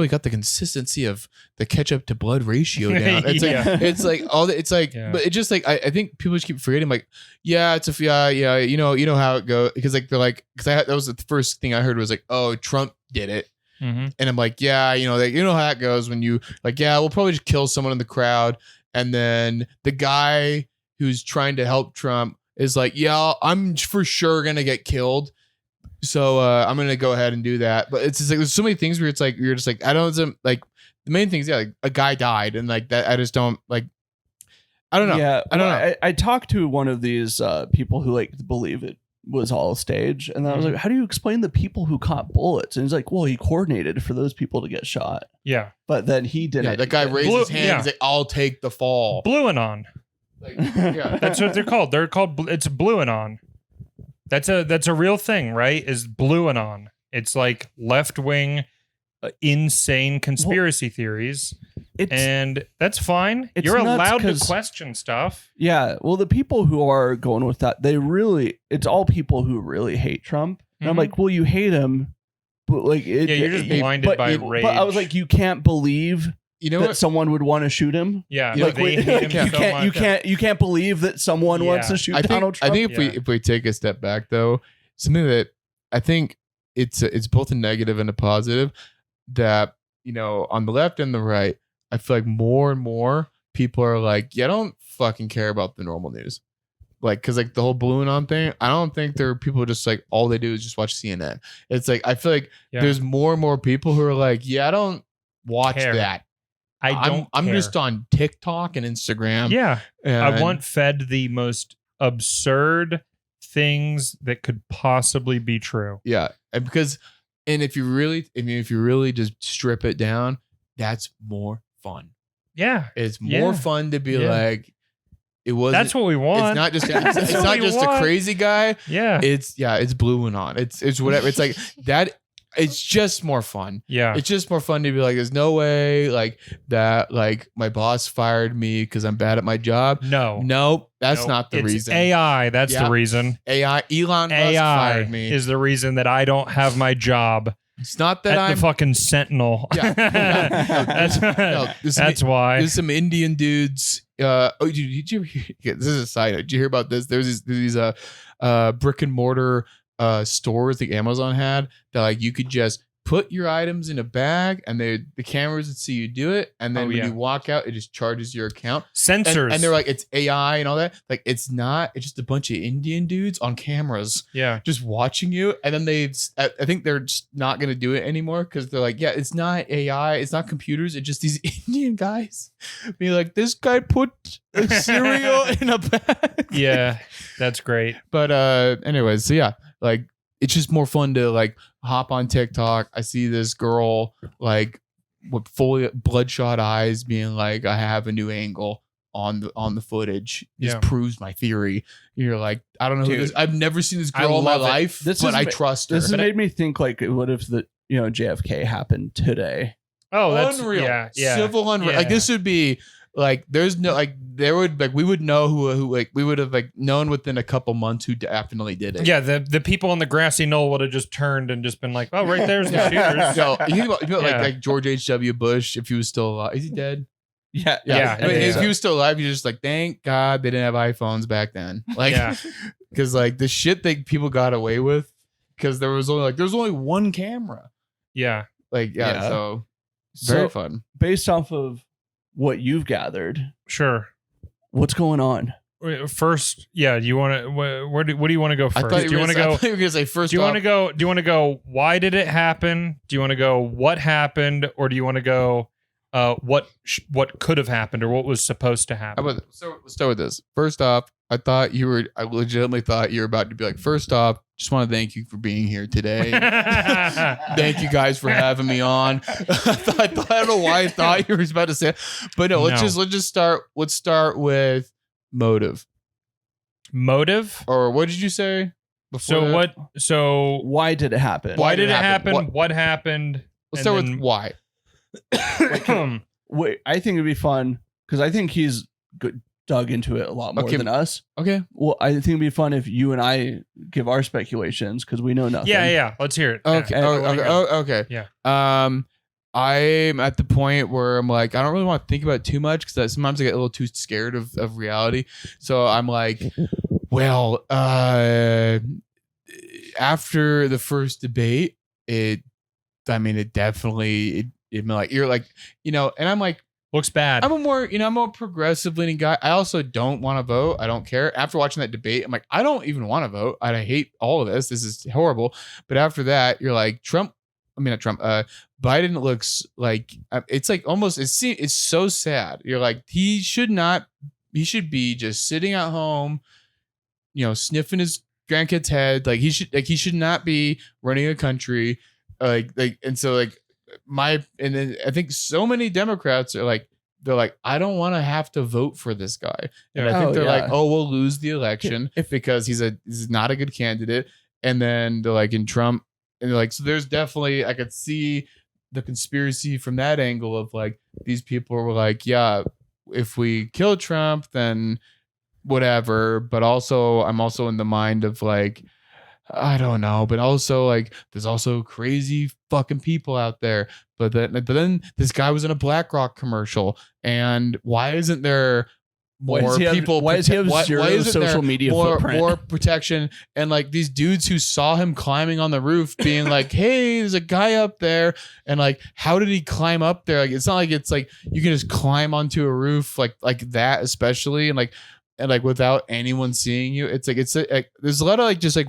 got the consistency of the ketchup to blood ratio down. It's like Yeah. it's like all it's like, Yeah. but it's just like I think people just keep forgetting. Like, yeah, it's you know how it goes, because like they're like, because that was the first thing I heard was like, oh, Trump did it. Mm-hmm. And I'm like, yeah, you know how that goes when you like, yeah, we'll probably just kill someone in the crowd, and then the guy who's trying to help Trump is like, yeah, I'm for sure gonna get killed. So I'm gonna go ahead and do that. But it's just like there's so many things where it's like you're just like, I don't like the main things. Yeah, like a guy died, and like that, I just don't like. I don't know. Yeah, I don't know. I talked to one of these people who like believe it was all a stage, and I was like, "How do you explain the people who caught bullets?" And he's like, "Well, he coordinated for those people to get shot, Yeah. but then he didn't." Yeah, that guy raised his hand. Yeah. He's like, "I'll take the fall." Blue Anon. Like, yeah. That's what they're called. It's Blue Anon. That's a real thing, right? Is Blue Anon. It's like left-wing insane conspiracy theories. And that's fine. It's You're nuts allowed to 'cause- question stuff. Yeah, well, the people who are going with that, it's all people who really hate Trump. And I'm Mhm. like, well, you hate him, but like, Yeah, you're just blinded by rage. But I was like, you can't believe You know that what? someone would want to shoot him. Yeah, Like, they wait, hate him you so can't, much. you can't believe that someone wants Yeah. to shoot I Donald Trump. think Yeah. if we take a step back though, something that I think it's both a negative and a positive, that on the left and the right, I feel like more and more people are like, yeah, I don't fucking care about the normal news. Like, cause like the whole Blue Anon thing, I don't think there are people just like all they do is just watch CNN. It's like I feel like Yeah. there's more and more people who are like, yeah, I don't watch Care. that. I'm I'm just on TikTok and Instagram. Yeah. I and- want fed the most absurd things that could possibly be true. Yeah, and if you really just strip it down, that's more fun. Yeah. It's more Yeah. fun to be Yeah. like, it was. That's what we want. It's not just That's it's what not we just a want. crazy guy. Yeah. It's Blue Anon. It's whatever. It's like that. It's just more fun. Yeah. It's just more fun to be like, there's no way like that. Like my boss fired me because I'm bad at my job. No. Nope, that's Nope. not the It's reason. AI. That's Yeah. the reason. AI. Elon Musk AI fired me. is the reason that I don't have my job It's not that at I'm the fucking Sentinel. Yeah. that's No, that's why. There's some Indian dudes. Did you hear? Yeah, this is a side note. Did you hear about this? There's these brick and mortar stores like Amazon had that like you could just put your items in a bag and the cameras would see you do it, and then Oh, when yeah. you walk out, it just charges your account. Sensors. And they're like, it's AI and all that. Like, it's not. It's just a bunch of Indian dudes on cameras yeah. just watching you. And then I think they're just not going to do it anymore because they're like, yeah, it's not AI. It's not computers. It's just these Indian guys being like, this guy put a cereal in a bag. Yeah. That's great. But anyways, so yeah, like, it's just more fun to like hop on TikTok. I see this girl like with fully bloodshot eyes being like, I have a new angle on the footage. This Yeah. proves my theory. You're like, I don't know who Dude, this. I've never seen this I girl in my love it. life, This but is I ma- trust her. This has made me think like, what if JFK happened today? Oh, that's unreal. Yeah. Yeah. Civil unreal. Like Yeah. this would be like, there's no like, there would like, we would know who like, we would have like known within a couple months who definitely did it. Yeah, the people on the grassy knoll would have just turned and just been like, "Oh, right there's the Yeah. shooters." So you think about Yeah. like George H.W. Bush, if he was still alive. Is he dead? Yeah, Yeah, I mean, yeah, if yeah. he was still alive, you're just like, thank God they didn't have iPhones back then. Like, Yeah. because like the shit that people got away with, because there was only one camera. Yeah. Like, yeah, Yeah. so very So fun. based off of what you've gathered, Sure. what's going on? first, yeah. You want to? What do you want to go first? I thought Do you want to go? you were gonna say first. Do you off, want to go? Do you want to go? Why did it happen? Do you want to go? What happened? Or do you want to go? What could have happened or what was supposed to happen? So let's start with this. First off, I legitimately thought you were about to be like, first off, just want to thank you for being here today. Thank you guys for having me on. I don't know why I thought you were about to say it. But no, let's just start. Let's start with motive. Motive? Or what did you say? So why did it happen? Why did it happen? What happened? Let's start with why. Wait, I think it'd be fun because I think he's dug into it a lot more than us. Okay. Well, I think it'd be fun if you and I give our speculations because we know nothing. Yeah. Let's hear it. Okay. Yeah. Okay. Yeah. I'm at the point where I'm like, I don't really want to think about it too much because sometimes I get a little too scared of reality. So I'm like, well, after the first debate, it definitely, like, you're like, and I'm like, looks bad. I'm a more progressive leaning guy. I also don't want to vote. I don't care. After watching that debate, I'm like, I don't even want to vote. I hate all of this. This is horrible. But after that, you're like, Biden looks like, it's like almost, it's so sad. You're like, he should be just sitting at home, sniffing his grandkid's head. Like he should not be running a country. And then I think so many Democrats are like, they're like, I don't want to have to vote for this guy. And I think they're like, oh, we'll lose the election because he's not a good candidate. And then they're like, in Trump, and they're like, so there's definitely, I could see the conspiracy from that angle of like, these people were like, yeah, if we kill Trump, then whatever. But also, I'm also in the mind of like, I don't know, but also like there's also crazy fucking people out there. But then this guy was in a BlackRock commercial, and why isn't there more people? Why does he have zero social media footprint? More protection, and like these dudes who saw him climbing on the roof, being like, "Hey, there's a guy up there," and like, how did he climb up there? Like, it's not like it's like you can just climb onto a roof like that, especially and like without anyone seeing you. It's like there's a lot of like just like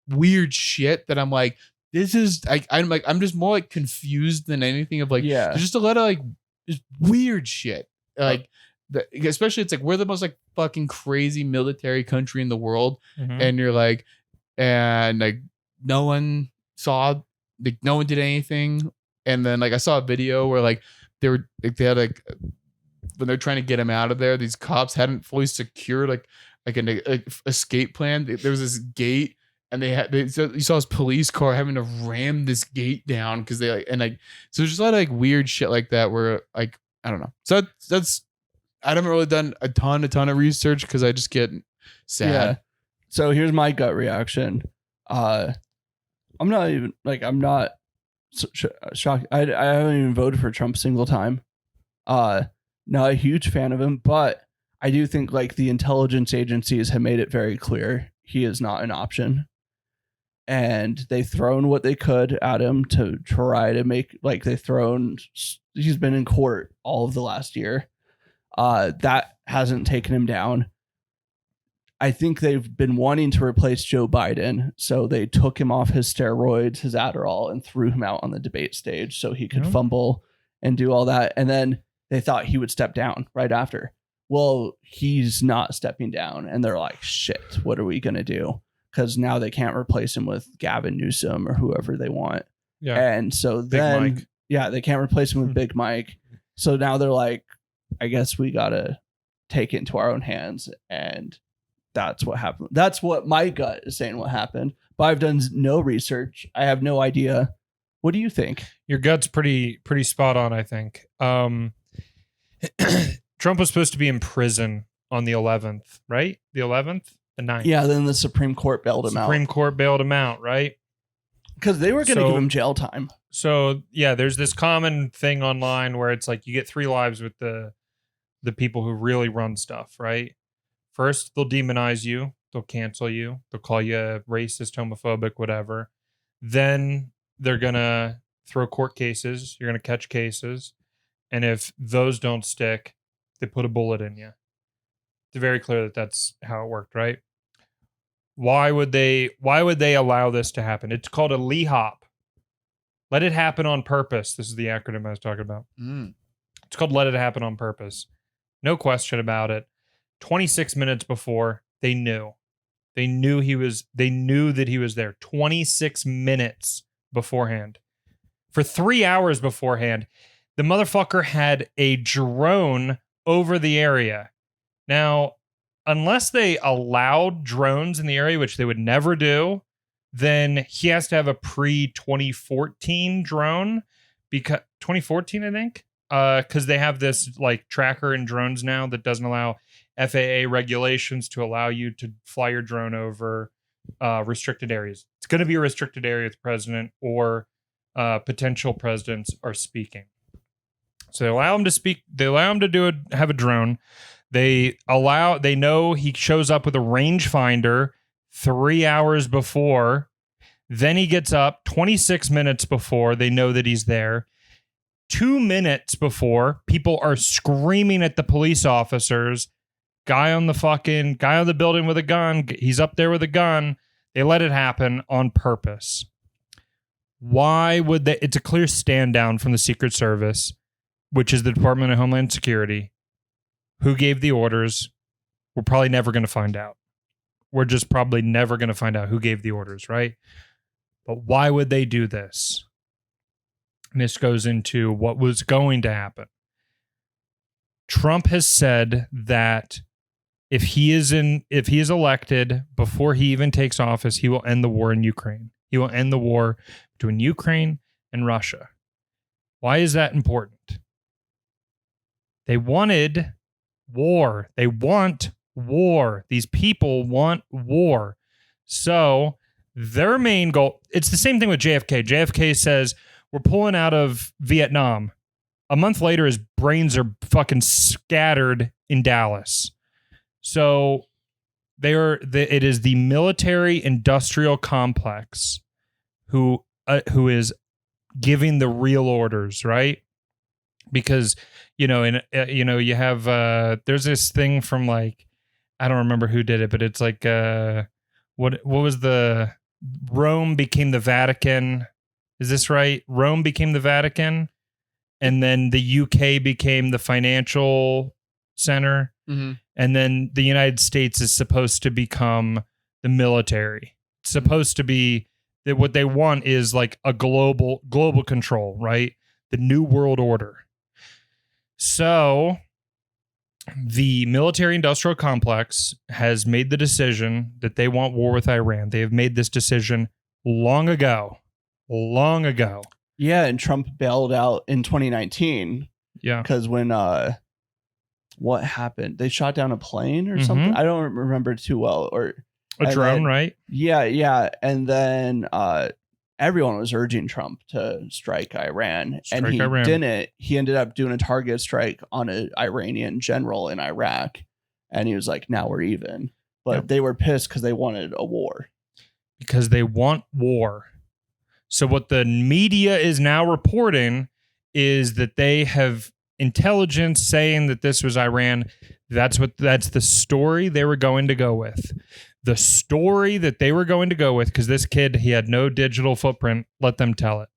weird shit that I'm like, this is I'm just more like confused than anything of like, there's just a lot of like just weird shit like especially it's like we're the most like fucking crazy military country in the world, and you're like, and like no one saw, like no one did anything, and then like I saw a video where like they had like when they're trying to get him out of there, these cops hadn't fully secured like an escape plan. There was this gate. And so you saw his police car having to ram this gate down because so there's just a lot of like weird shit like that where like I don't know. So that's I haven't really done a ton of research because I just get sad. Yeah. So here's my gut reaction. I'm not shocked. I haven't even voted for Trump a single time. Not a huge fan of him, but I do think like the intelligence agencies have made it very clear he is not an option. And they've thrown what they could at him to try to make like he's been in court all of the last year. That hasn't taken him down. I think they've been wanting to replace Joe Biden. So they took him off his steroids, his Adderall, and threw him out on the debate stage so he could fumble and do all that. And then they thought he would step down right after. Well, he's not stepping down. And they're like, shit, what are we going to do? Because now they can't replace him with Gavin Newsom or whoever they want. Yeah. And so then, they can't replace him with Big Mike. So now they're like, I guess we got to take it into our own hands. And that's what happened. That's what my gut is saying what happened. But I've done no research. I have no idea. What do you think? Your gut's pretty spot on, I think. Trump was supposed to be in prison on the 11th, right? The 11th? The 9th. Yeah, then the Supreme Court bailed him out. Supreme Court bailed him out, right? Because they were going to give him jail time. So, yeah, there's this common thing online where it's like you get 3 lives with the people who really run stuff, right? First, they'll demonize you. They'll cancel you. They'll call you racist, homophobic, whatever. Then they're going to throw court cases. You're going to catch cases. And if those don't stick, they put a bullet in you. very clear that that's how it worked, right? Why would they allow this to happen? It's called a LEHOP. Let it happen on purpose. This is the acronym I was talking about. It's called Let It Happen on Purpose. No question about it. 26 minutes before, they knew. They knew that he was there. 26 minutes beforehand. For 3 hours beforehand, the motherfucker had a drone over the area. Now, unless they allowed drones in the area, which they would never do, then he has to have a pre-2014 drone, because 2014, I think, because they have this like tracker in drones now that doesn't allow FAA regulations to allow you to fly your drone over restricted areas. It's going to be a restricted area if the president or potential presidents are speaking. So they allow him to speak. They allow him to have a drone. They know he shows up with a rangefinder 3 hours before. Then he gets up 26 minutes before. They know that he's there. 2 minutes before, people are screaming at the police officers. Guy on the building with a gun. He's up there with a gun. They let it happen on purpose. Why would they? It's a clear stand down from the Secret Service, which is the Department of Homeland Security. Who gave the orders? We're probably never going to find out. We're just probably never going to find out who gave the orders, right? But why would they do this? And this goes into what was going to happen. Trump has said that if he is elected before he even takes office, he will end the war in Ukraine. He will end the war between Ukraine and Russia. Why is that important? They wanted war. They want war. These people want war. So their main goal, it's the same thing with JFK. JFK says, we're pulling out of Vietnam. A month later, his brains are fucking scattered in Dallas. So it is the military industrial complex who is giving the real orders, right? Because you have there's this thing from like, I don't remember who did it, but it's like what was the Rome became the Vatican? Is this right? Rome became the Vatican, and then the UK became the financial center, and then the United States is supposed to become the military. It's supposed to be that what they want is like a global control, right? The New World Order. So the military industrial complex has made the decision that they want war with Iran. They have made this decision long ago. Yeah, and Trump bailed out in 2019. Yeah. Because when what happened? They shot down a plane or something? I don't remember too well. Or a drone, right? Yeah. And then everyone was urging Trump to strike Iran. And he didn't. He ended up doing a target strike on an Iranian general in Iraq. And he was like, now we're even. But they were pissed because they wanted a war. Because they want war. So what the media is now reporting is that they have intelligence saying that this was Iran. That's the story they were going to go with. The story that they were going to go with, because this kid, he had no digital footprint, let them tell it.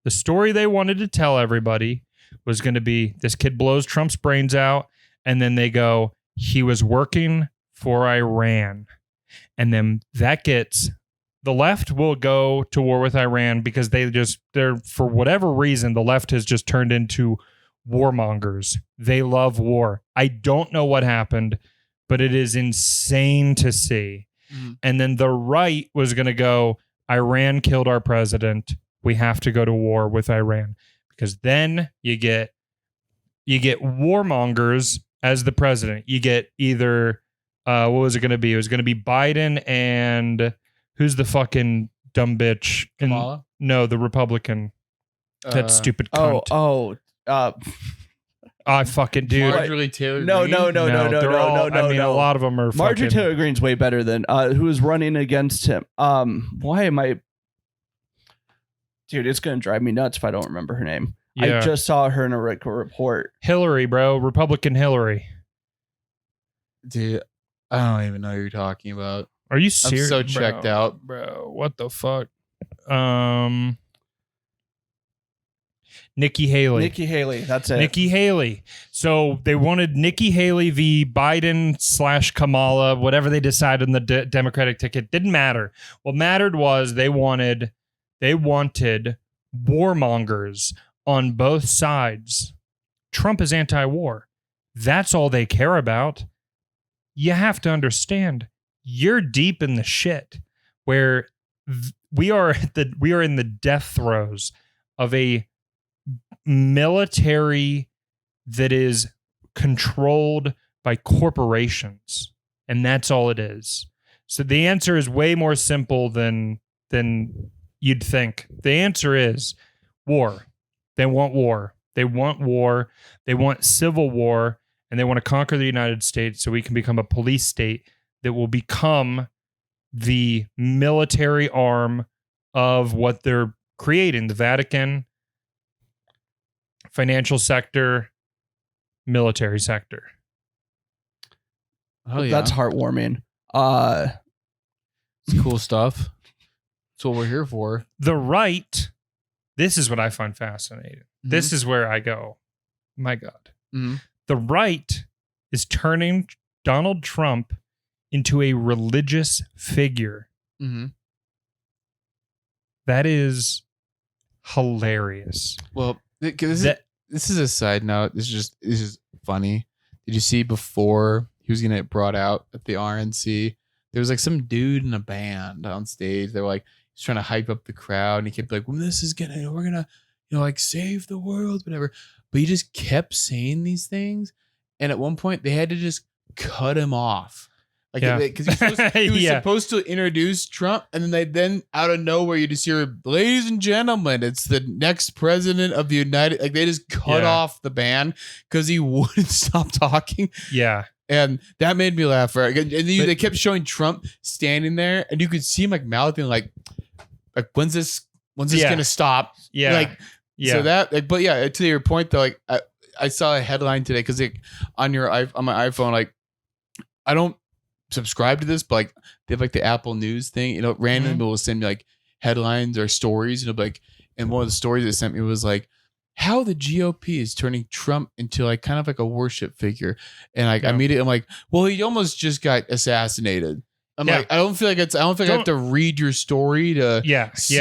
The story they wanted to tell everybody was going to be this kid blows Trump's brains out, and then they go, he was working for Iran. And then that gets... The left will go to war with Iran because they're for whatever reason, the left has just turned into warmongers. They love war. I don't know what happened, but it is insane to see. And then the right was going to go, Iran killed our president. We have to go to war with Iran, because then you get warmongers as the president. You get either, what was it going to be? It was going to be Biden and... Who's the fucking dumb bitch? Kamala? No, the Republican. That stupid cunt. I fucking dude. Marjorie Taylor Greene? No. I mean, a lot of them are. Marjorie Taylor Greene's way better than who is running against him. Why am I? Dude, it's gonna drive me nuts if I don't remember her name. Yeah. I just saw her in a report. Hillary, bro, Republican Hillary. Dude, I don't even know what you're talking about. Are you I'm serious? so checked out. Bro. What the fuck? Nikki Haley. Nikki Haley. That's it. Nikki Haley. So they wanted Nikki Haley v. Biden / Kamala, whatever they decided on the Democratic ticket. Didn't matter. What mattered was they wanted warmongers on both sides. Trump is anti-war. That's all they care about. You have to understand, you're deep in the shit where we are in the death throes of a military that is controlled by corporations, and that's all it is. So the answer is way more simple than you'd think. The answer is war. They want war. They want war. They want civil war, and they want to conquer the United States so we can become a police state that will become the military arm of what they're creating, the Vatican, financial sector, military sector. Oh yeah, That's heartwarming. it's cool stuff. That's what we're here for. The right, this is what I find fascinating. Mm-hmm. This is where I go, my God. Mm-hmm. The right is turning Donald Trump into a religious figure. Mm-hmm. That is hilarious. Well, this is a side note. This is funny. Did you see before he was gonna get brought out at the RNC? There was like some dude in a band on stage. They were like, he's trying to hype up the crowd, and he kept like, "Well, we're gonna, like save the world, whatever." But he just kept saying these things, and at one point they had to just cut him off. Like, because he was supposed to introduce Trump, and then out of nowhere you just hear, "Ladies and gentlemen, it's the next president of the United." Like they just cut off the band because he wouldn't stop talking. Yeah, and that made me laugh. Right, and then they kept showing Trump standing there, and you could see him like mouthing like when's this gonna stop? Yeah, So that but to your point though, like I saw a headline today because on my iPhone, like I don't subscribe to this, but like they have like the Apple News thing, randomly will send me like headlines or stories, like, and one of the stories they sent me was like how the GOP is turning Trump into like kind of like a worship figure, and like immediately I'm like, well, he almost just got assassinated. I'm like, I don't think I have to read your story to see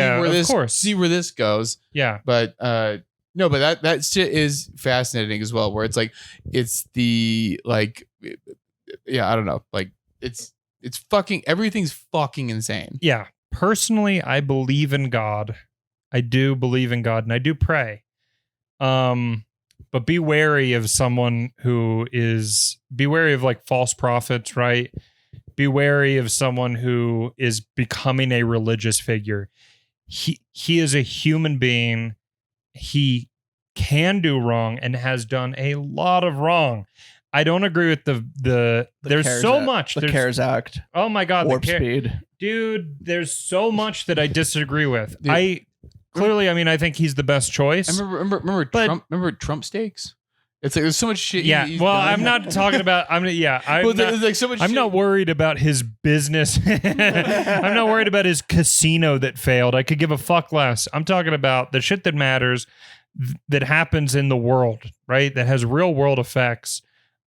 where this goes. Yeah, but no, but that shit is fascinating as well, where it's like it's the like I don't know, like it's fucking everything's fucking insane. Yeah. Personally, I believe in God. I do believe in God, and I do pray. But be wary of someone be wary of like false prophets, right? Be wary of someone who is becoming a religious figure. He is a human being. He can do wrong and has done a lot of wrong. I don't agree with the there's CARES so Act, much. The CARES Act. Oh my God. Warp speed. Dude, there's so much that I disagree with. Dude. I think he's the best choice. I remember Trump steaks? It's like there's so much shit. Yeah. he's Well, done. I'm not talking about there's like so much I'm shit. not worried about his business. I'm not worried about his casino that failed. I could give a fuck less. I'm talking about the shit that matters, that happens in the world, right? That has real world effects.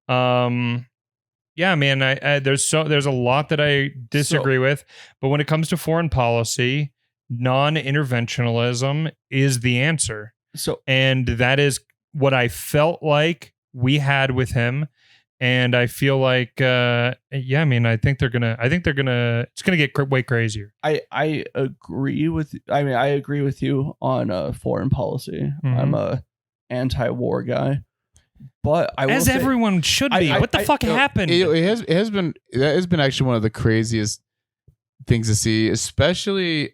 Yeah, man, there's a lot that I disagree with, but when it comes to foreign policy, non-interventionism is the answer. And that is what I felt like we had with him. And I feel like, I think it's gonna get way crazier. I agree with you on foreign policy. Mm-hmm. I'm a anti-war guy, but everyone should be. What the fuck happened? That has been actually one of the craziest things to see, especially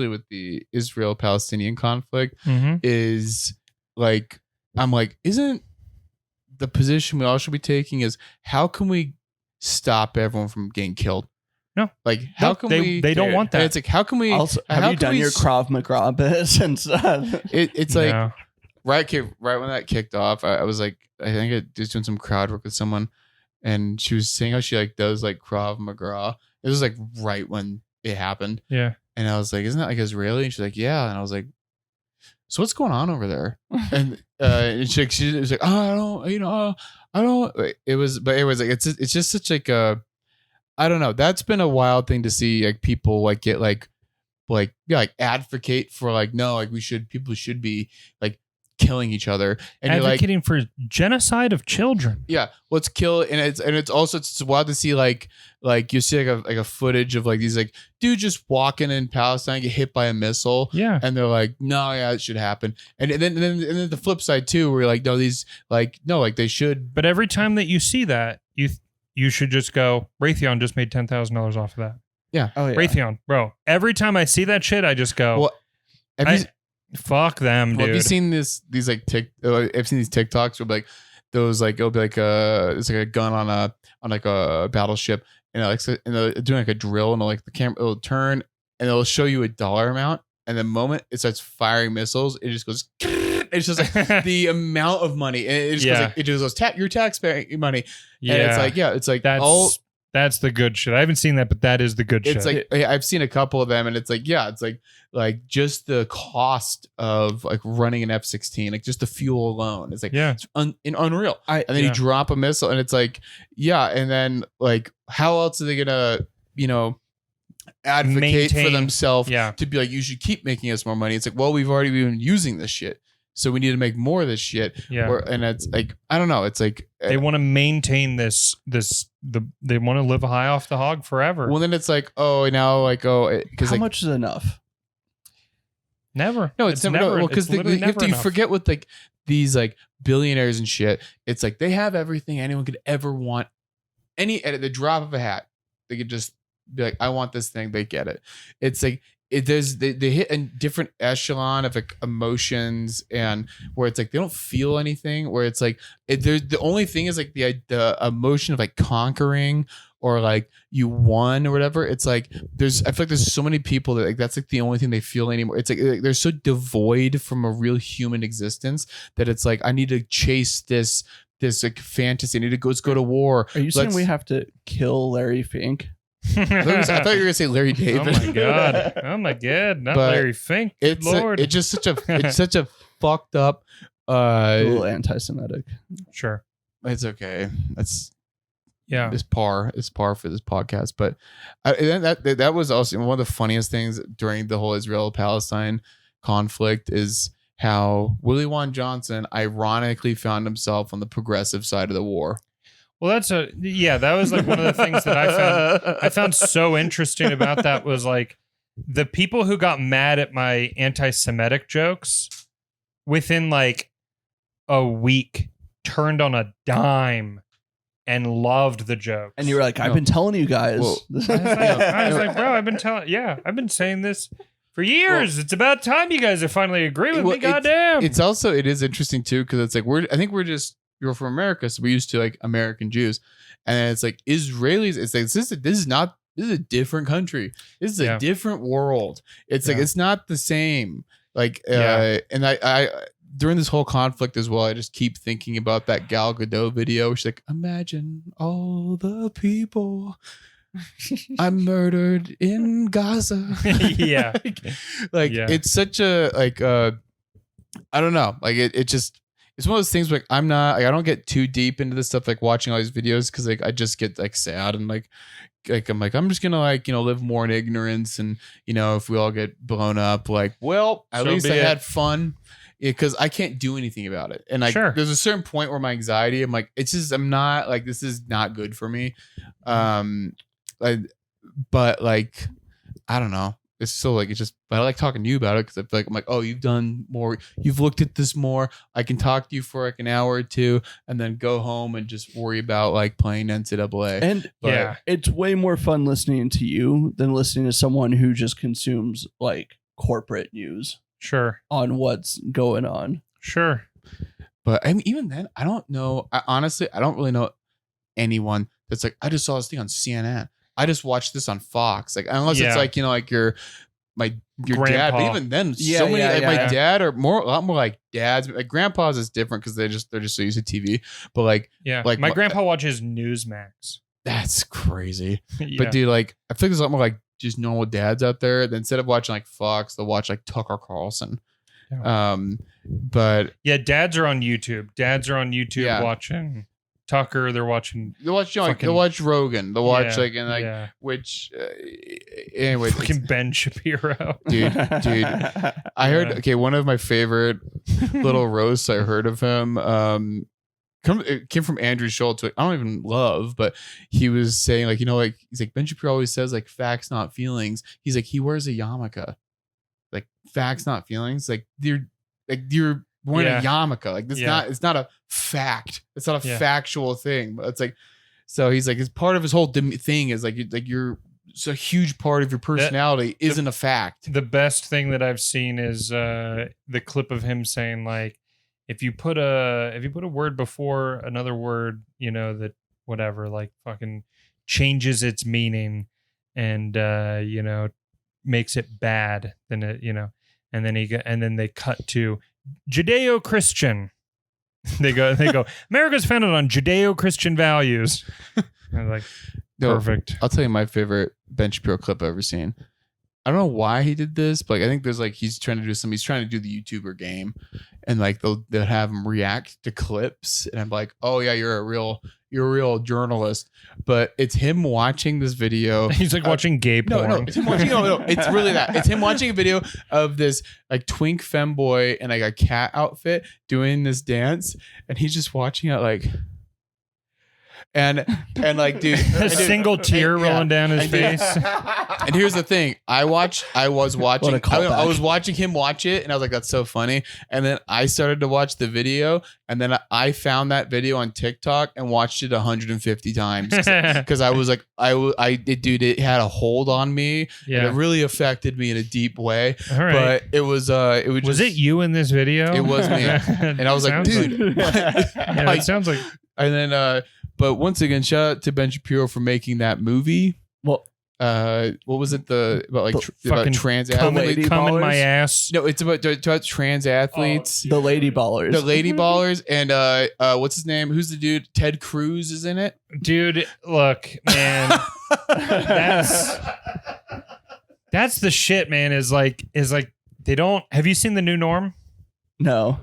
with the Israel-Palestinian conflict. Mm-hmm. Is like, I'm like, isn't the position we all should be taking is how can we stop everyone from getting killed? No, like how can we? They don't want that. It's like how can we? Also, have you done your Krav Maga bits and stuff? It's like right when that kicked off, I was like, I think I was doing some crowd work with someone, and she was saying how she like does like Krav Maga. It was like right when it happened. Yeah. And I was like, isn't that like Israeli? And she's like, yeah. And I was like, so what's going on over there? And she was like, oh, I don't, I don't. It was like, it's just such like a, I don't know. That's been a wild thing to see, like people like get like advocate for like, no, like people should be like killing each other, and advocating for genocide of children. Yeah, let's kill. And it's also it's wild to see like you see like a footage of like these like dude just walking in Palestine, get hit by a missile. Yeah. And they're like, no, yeah, it should happen. And then the flip side too, where like, no, these like, no, like they should. But every time that you see that, you should just go, Raytheon just made $10,000 off of that. Yeah. Oh yeah. Raytheon, bro. Every time I see that shit, I just go, well, fuck them, dude. Have you seen these like I've seen these TikToks where like those like it'll be like it's like a gun on like a battleship, and they're doing like a drill, and like the camera it'll turn and it'll show you a dollar amount, and the moment it starts firing missiles, it just goes. It's just like the amount of money, and it just goes like, it just goes your taxpayer money. Yeah, and it's like that's the good shit. I haven't seen that, but that is the good shit. It's like I've seen a couple of them, and it's like just the cost of like running an F-16, like just the fuel alone, it's like it's unreal. And then you drop a missile, and it's like and then like how else are they gonna advocate for themselves to be like, you should keep making us more money? It's like, well, we've already been using this shit, so we need to make more of this shit. And it's like, I don't know. It's like they want to maintain they want to live high off the hog forever. Well, then it's like, because how much is enough? Never. No, it's never. Well, because you forget with like these like billionaires and shit. It's like they have everything anyone could ever want. At the drop of a hat, they could just be like, I want this thing. They get it. It's like they hit a different echelon of like emotions, and where it's like they don't feel anything, where it's like the only thing is like the emotion of like conquering, or like you won or whatever. It's like I feel like there's so many people that like that's like the only thing they feel anymore. It's like they're so devoid from a real human existence that it's like, I need to chase this like fantasy. I need to go to war. Are you saying we have to kill Larry Fink? I thought you were gonna say Larry David. Oh my god, not but Larry Fink. It's Lord. It's just such a fucked up a little anti-Semitic. Sure, it's okay. That's it's par for this podcast. But that was also one of the funniest things during the whole Israel-Palestine conflict is how Willie Wan Johnson ironically found himself on the progressive side of the war. Well, that was like one of the things that I found so interesting about that was like the people who got mad at my anti-Semitic jokes within like a week turned on a dime and loved the jokes. And you were like, I've been telling you guys. Well, I was like, bro, I've been saying this for years. Well, it's about time you guys are finally agree with me. Goddamn. It is interesting too, because it's like you're from America, so we're used to like American Jews, and then it's like Israelis. It's like this is a different country. This is a different world. It's like it's not the same. Like and I during this whole conflict as well, I just keep thinking about that Gal Gadot video. She's like, imagine all the people I murdered in Gaza. It's such a like I don't know, like it just. It's one of those things where I don't get too deep into this stuff, like watching all these videos, because like I just get like sad and like I'm just gonna like live more in ignorance, and if we all get blown up, like at least I had fun, because I can't do anything about it. And like there's a certain point where my anxiety, I'm like, I'm not like, this is not good for me, but like I don't know. It's still like, but I like talking to you about it, because I feel like I'm like, oh, you've done more, you've looked at this more. I can talk to you for like an hour or two, and then go home and just worry about like playing NCAA. And it's way more fun listening to you than listening to someone who just consumes like corporate news. Sure. On what's going on. Sure. But I mean, even then, I don't know. Honestly, I don't really know anyone that's like, I just saw this thing on CNN. I just watched this on Fox. Like, unless it's like, like your your dad, but Grandpa. even then, Yeah, so many yeah, like yeah. my dad are a lot more like dads. Like grandpas is different because they're just so used to TV. But like my grandpa watches Newsmax. that's crazy. Yeah. But dude, like I feel like there's a lot more like just normal dads out there. That instead of watching like Fox, they'll watch like Tucker Carlson. But yeah, dads are on YouTube. Dads are on YouTube Yeah. watching Tucker. They're watching they'll watch like fucking- they'll watch Rogan. They'll watch Yeah, like and like yeah. which anyway, fucking Ben Shapiro. dude. I heard one of my favorite little roasts I heard of him. It came from Andrew Schultz, which I don't even love, but he was saying like like he's like Ben Shapiro always says like facts not feelings. He's like he wears a yarmulke, like facts not feelings. Like you're wearing a yarmulke. Like this it's not a fact. It's not a factual thing. But it's like so he's like it's part of his whole thing is like you're it's a huge part of your personality isn't a fact. The best thing that I've seen is the clip of him saying like if you put a word before another word, that whatever like fucking changes its meaning and makes it bad, then it and then they cut to Judeo-Christian. They go America's founded on Judeo-Christian values. I'm like perfect. I'll tell you my favorite Ben Shapiro clip I've ever seen. I don't know why he did this, but like, I think there's like he's trying to do the YouTuber game, and like they'll have him react to clips, and I'm like, oh yeah, you're a real journalist. But it's him watching this video. He's like watching gay porn. No, it's him watching. No, it's really that. It's him watching a video of this like twink femboy in like a cat outfit doing this dance, and he's just watching it like. And like, dude, a single tear rolling down his face. And here's the thing: I was watching. I was watching him watch it, and I was like, "That's so funny." And then I started to watch the video, and then I found that video on TikTok and watched it 150 times because I was like, it had a hold on me. Yeah, and it really affected me in a deep way. All right. But it was Was it you in this video? It was me, and I was like, dude. Yeah, it sounds like. And then, but once again, shout out to Ben Shapiro for making that movie. Well, what was it? About fucking trans come athletes? in my ass. No, it's about trans athletes. the lady ballers. The lady ballers, and what's his name? Who's the dude? Ted Cruz is in it. Dude, look, man, that's the shit, man. Is like they don't. Have you seen The New Norm, No.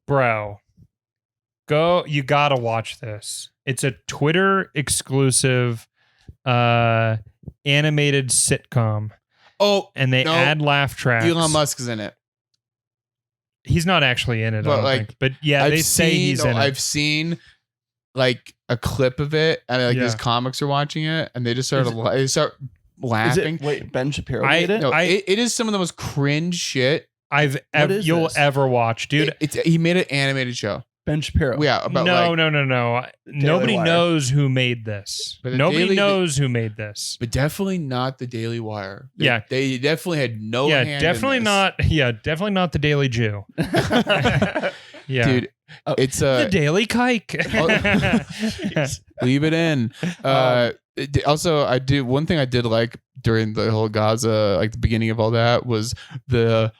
bro? You gotta watch this. It's a Twitter exclusive animated sitcom. Oh, And they add laugh tracks. Elon Musk is in it. He's not actually in it, But, I don't like, think. But yeah, they say he's in it. I've seen like a clip of it, and like Yeah. these comics are watching it, and they just start Is they start Is laughing. it, wait, Ben Shapiro I- made it? No, I- it is some of the most cringe shit. is You'll this? ever watch, dude. He made an animated show. Ben Shapiro. Yeah, about No. like, Nobody Wire. knows who made this. But the Nobody Daily- knows who made this. but definitely not the Daily Wire. Yeah. They definitely had no. Yeah, hand definitely in this. not. Yeah, definitely not the Daily Jew. Yeah, Dude. It's the Daily Kike. leave it in. Also, one thing I did like during the whole Gaza, like the beginning of all that, was the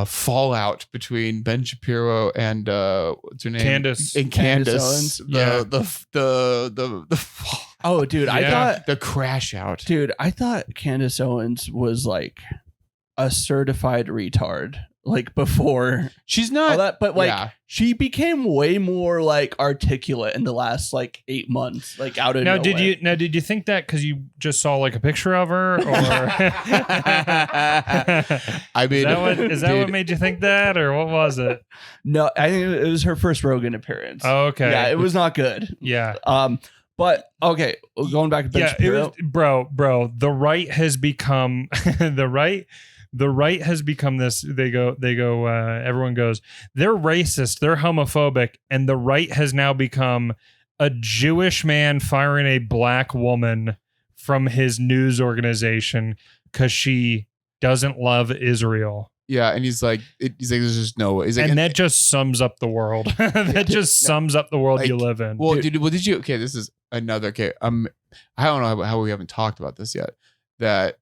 fallout between Ben Shapiro and what's her name, Candace. and Candace Candace. Yeah. The Oh, dude, I Yeah. thought, the crash out. Candace Owens was like a certified retard. Like before She's all not. that, but like yeah. she became way more like articulate in the last like 8 months. Like out of Now, nowhere. did you think that because you just saw like a picture of her, or I mean, is that what made you think that, or what was it? No, I think it was her first Rogan appearance. Oh, okay. Yeah, it was not good. Yeah. But okay, going back to Ben Yeah, Shapiro. it was, bro. The right has become the right has become this. They go. Everyone goes, they're racist, they're homophobic, and the right has now become a Jewish man firing a black woman from his news organization because she doesn't love Israel. yeah, and he's like, there's just no way. He's like, And that just sums up the world. That just sums up the world Like, you live in. well, dude, did you? Okay, this is another. Okay, I don't know how we haven't talked about this yet. That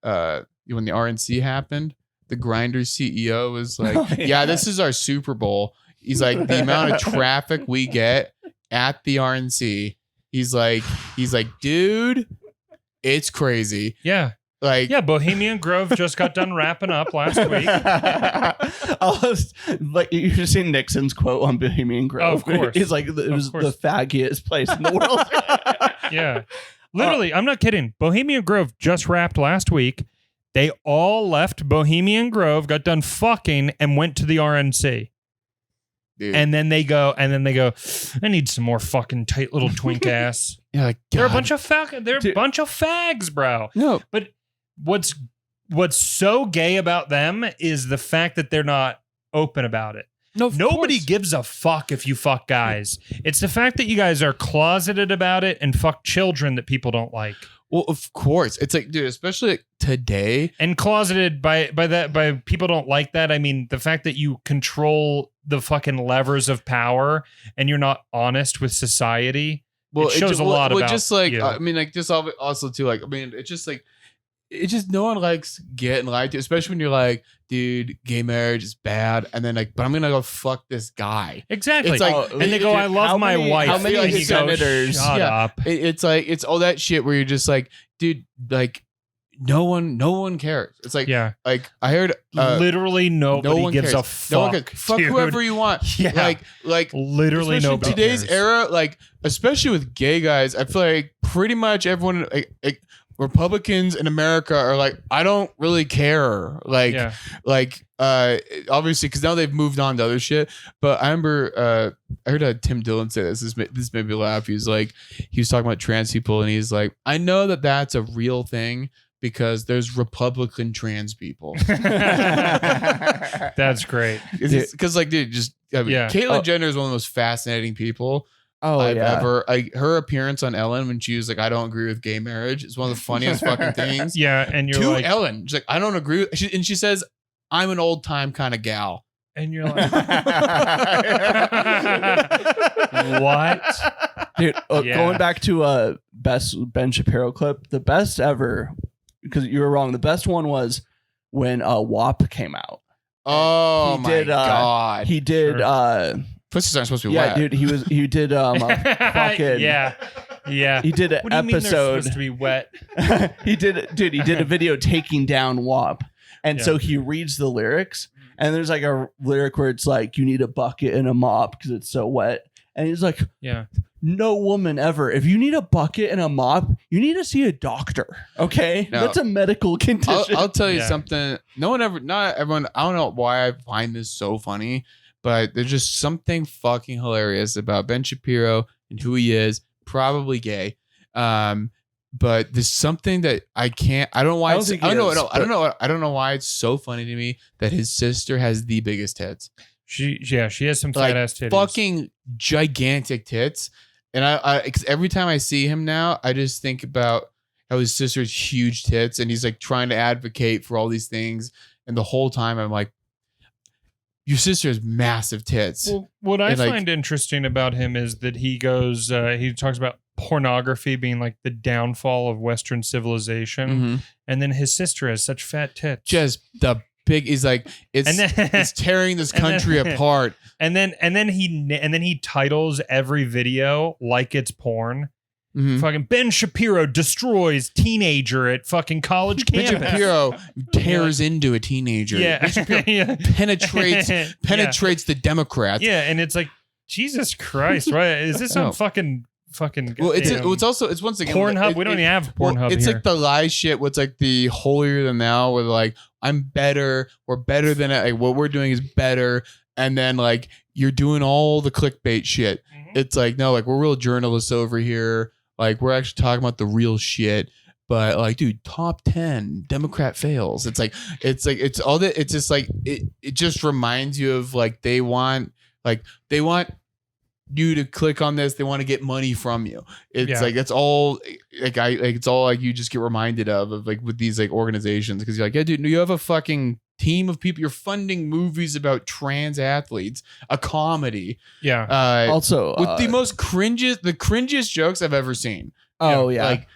when the RNC happened, the Grindr CEO was like, yeah, this is our Super Bowl. He's like, the amount of traffic we get at the RNC. He's like, dude, it's crazy. Yeah. Like, yeah, Bohemian Grove just got done wrapping up last week. Like you've just seen Nixon's quote on Bohemian Grove. Oh, of course. He's like, it was the faggiest place in the world. Yeah. Literally, I'm not kidding. Bohemian Grove just wrapped last week. They all left Bohemian Grove, got done fucking, and went to the RNC. dude. And then they go, I need some more fucking tight little twink ass. Yeah, like, They're a God. bunch of fags, bro. No, But what's so gay about them is the fact that they're not open about it. no, of Nobody course. gives a fuck if you fuck guys. It's the fact that you guys are closeted about it and fuck children that people don't like. Well, of course. It's like, dude, especially like today. And closeted by people don't like that. I mean, the fact that you control the fucking levers of power and you're not honest with society. Well, It shows a lot about just like you. I mean, like just also too, like I mean, it's just like no one likes getting lied to, especially when you're like, dude, gay marriage is bad, and then like, but I'm gonna go fuck this guy. Exactly. It's like, and they go, I love my wife. How many and you senators? Go, Shut up. It's like it's all that shit where you're just like, dude, like no one cares. It's like, Yeah. like I heard Literally nobody no one gives cares. a fuck. No one cares. Fuck dude. whoever you want. Yeah. Like Literally especially nobody today's cares. era, like especially with gay guys, I feel like pretty much everyone, like Republicans in America are like, I don't really care. Like, Yeah. Obviously, because now they've moved on to other shit. But I remember, I heard Tim Dillon say this. This made me laugh. He was talking about trans people, and he's like, I know that that's a real thing because there's Republican trans people. That's great. Because, like, dude, just I mean, Yeah. Caitlyn Jenner is one of the most fascinating people. I've ever her appearance on Ellen when she was like, I don't agree with gay marriage is one of the funniest fucking things. Yeah. And you're To like, Ellen, she's like, I don't agree with, and she says, I'm an old time kind of gal. and you're like, what? Dude, Yeah. going back to best Ben Shapiro clip, the best ever, because you were wrong. The best one was when WAP came out. Oh He my did, god, He did Sure. pussies aren't supposed to be yeah, wet. dude, he did a fucking Yeah. he did an What do you mean they're episode. supposed to be wet? He did a video taking down WAP. And Yeah. so he reads the lyrics, and there's like a lyric where it's like, you need a bucket and a mop because it's so wet. And he's like, Yeah. no woman ever. If you need a bucket and a mop, you need to see a doctor. Okay? No. That's a medical condition. I'll tell you Yeah. something. Not everyone. I don't know why I find this so funny, but there's just something fucking hilarious about Ben Shapiro and who he is. Probably gay. But there's something that I don't know why. I don't think he is, I don't know why it's so funny to me that his sister has the biggest tits. She has some Like, fat ass titties. Fucking gigantic tits. And I 'cause every time I see him now, I just think about how his sister's huge tits, and he's like trying to advocate for all these things. And the whole time I'm like, your sister has massive tits. Well, what I And, like- find interesting about him is that he goes, he talks about pornography being like the downfall of Western civilization, Mhm. and then his sister has such fat tits. Just the big. He's like, it's it's tearing this and then- country apart. and then he titles every video like it's porn. Mhm. Fucking Ben Shapiro destroys teenager at fucking college Ben campus. Shapiro tears into a teenager. Yeah. Ben Shapiro Yeah. penetrates the Democrats. Yeah, and it's like, Jesus Christ, right? Is this some No. fucking Well, it's goddamn it's once again Pornhub? it- We don't it- even have well, Pornhub it's here. like the lie shit. What's like the holier than thou, where like I'm better, we're better than it. Like what we're doing is better, and then like you're doing all the clickbait shit. Mhm. It's like no, like we're real journalists over here. Like we're actually talking about the real shit. But like, dude, top 10 Democrat fails. It's all that. It's just like it just reminds you of like they want you to click on this. They want to get money from you. It's Yeah. like that's all it's all like you just get reminded of like with these like organizations, because you're like, yeah, dude, you have a fucking team of people. You're funding movies about trans athletes, a comedy. Yeah. Also, With the cringiest jokes I've ever seen. oh yeah, Like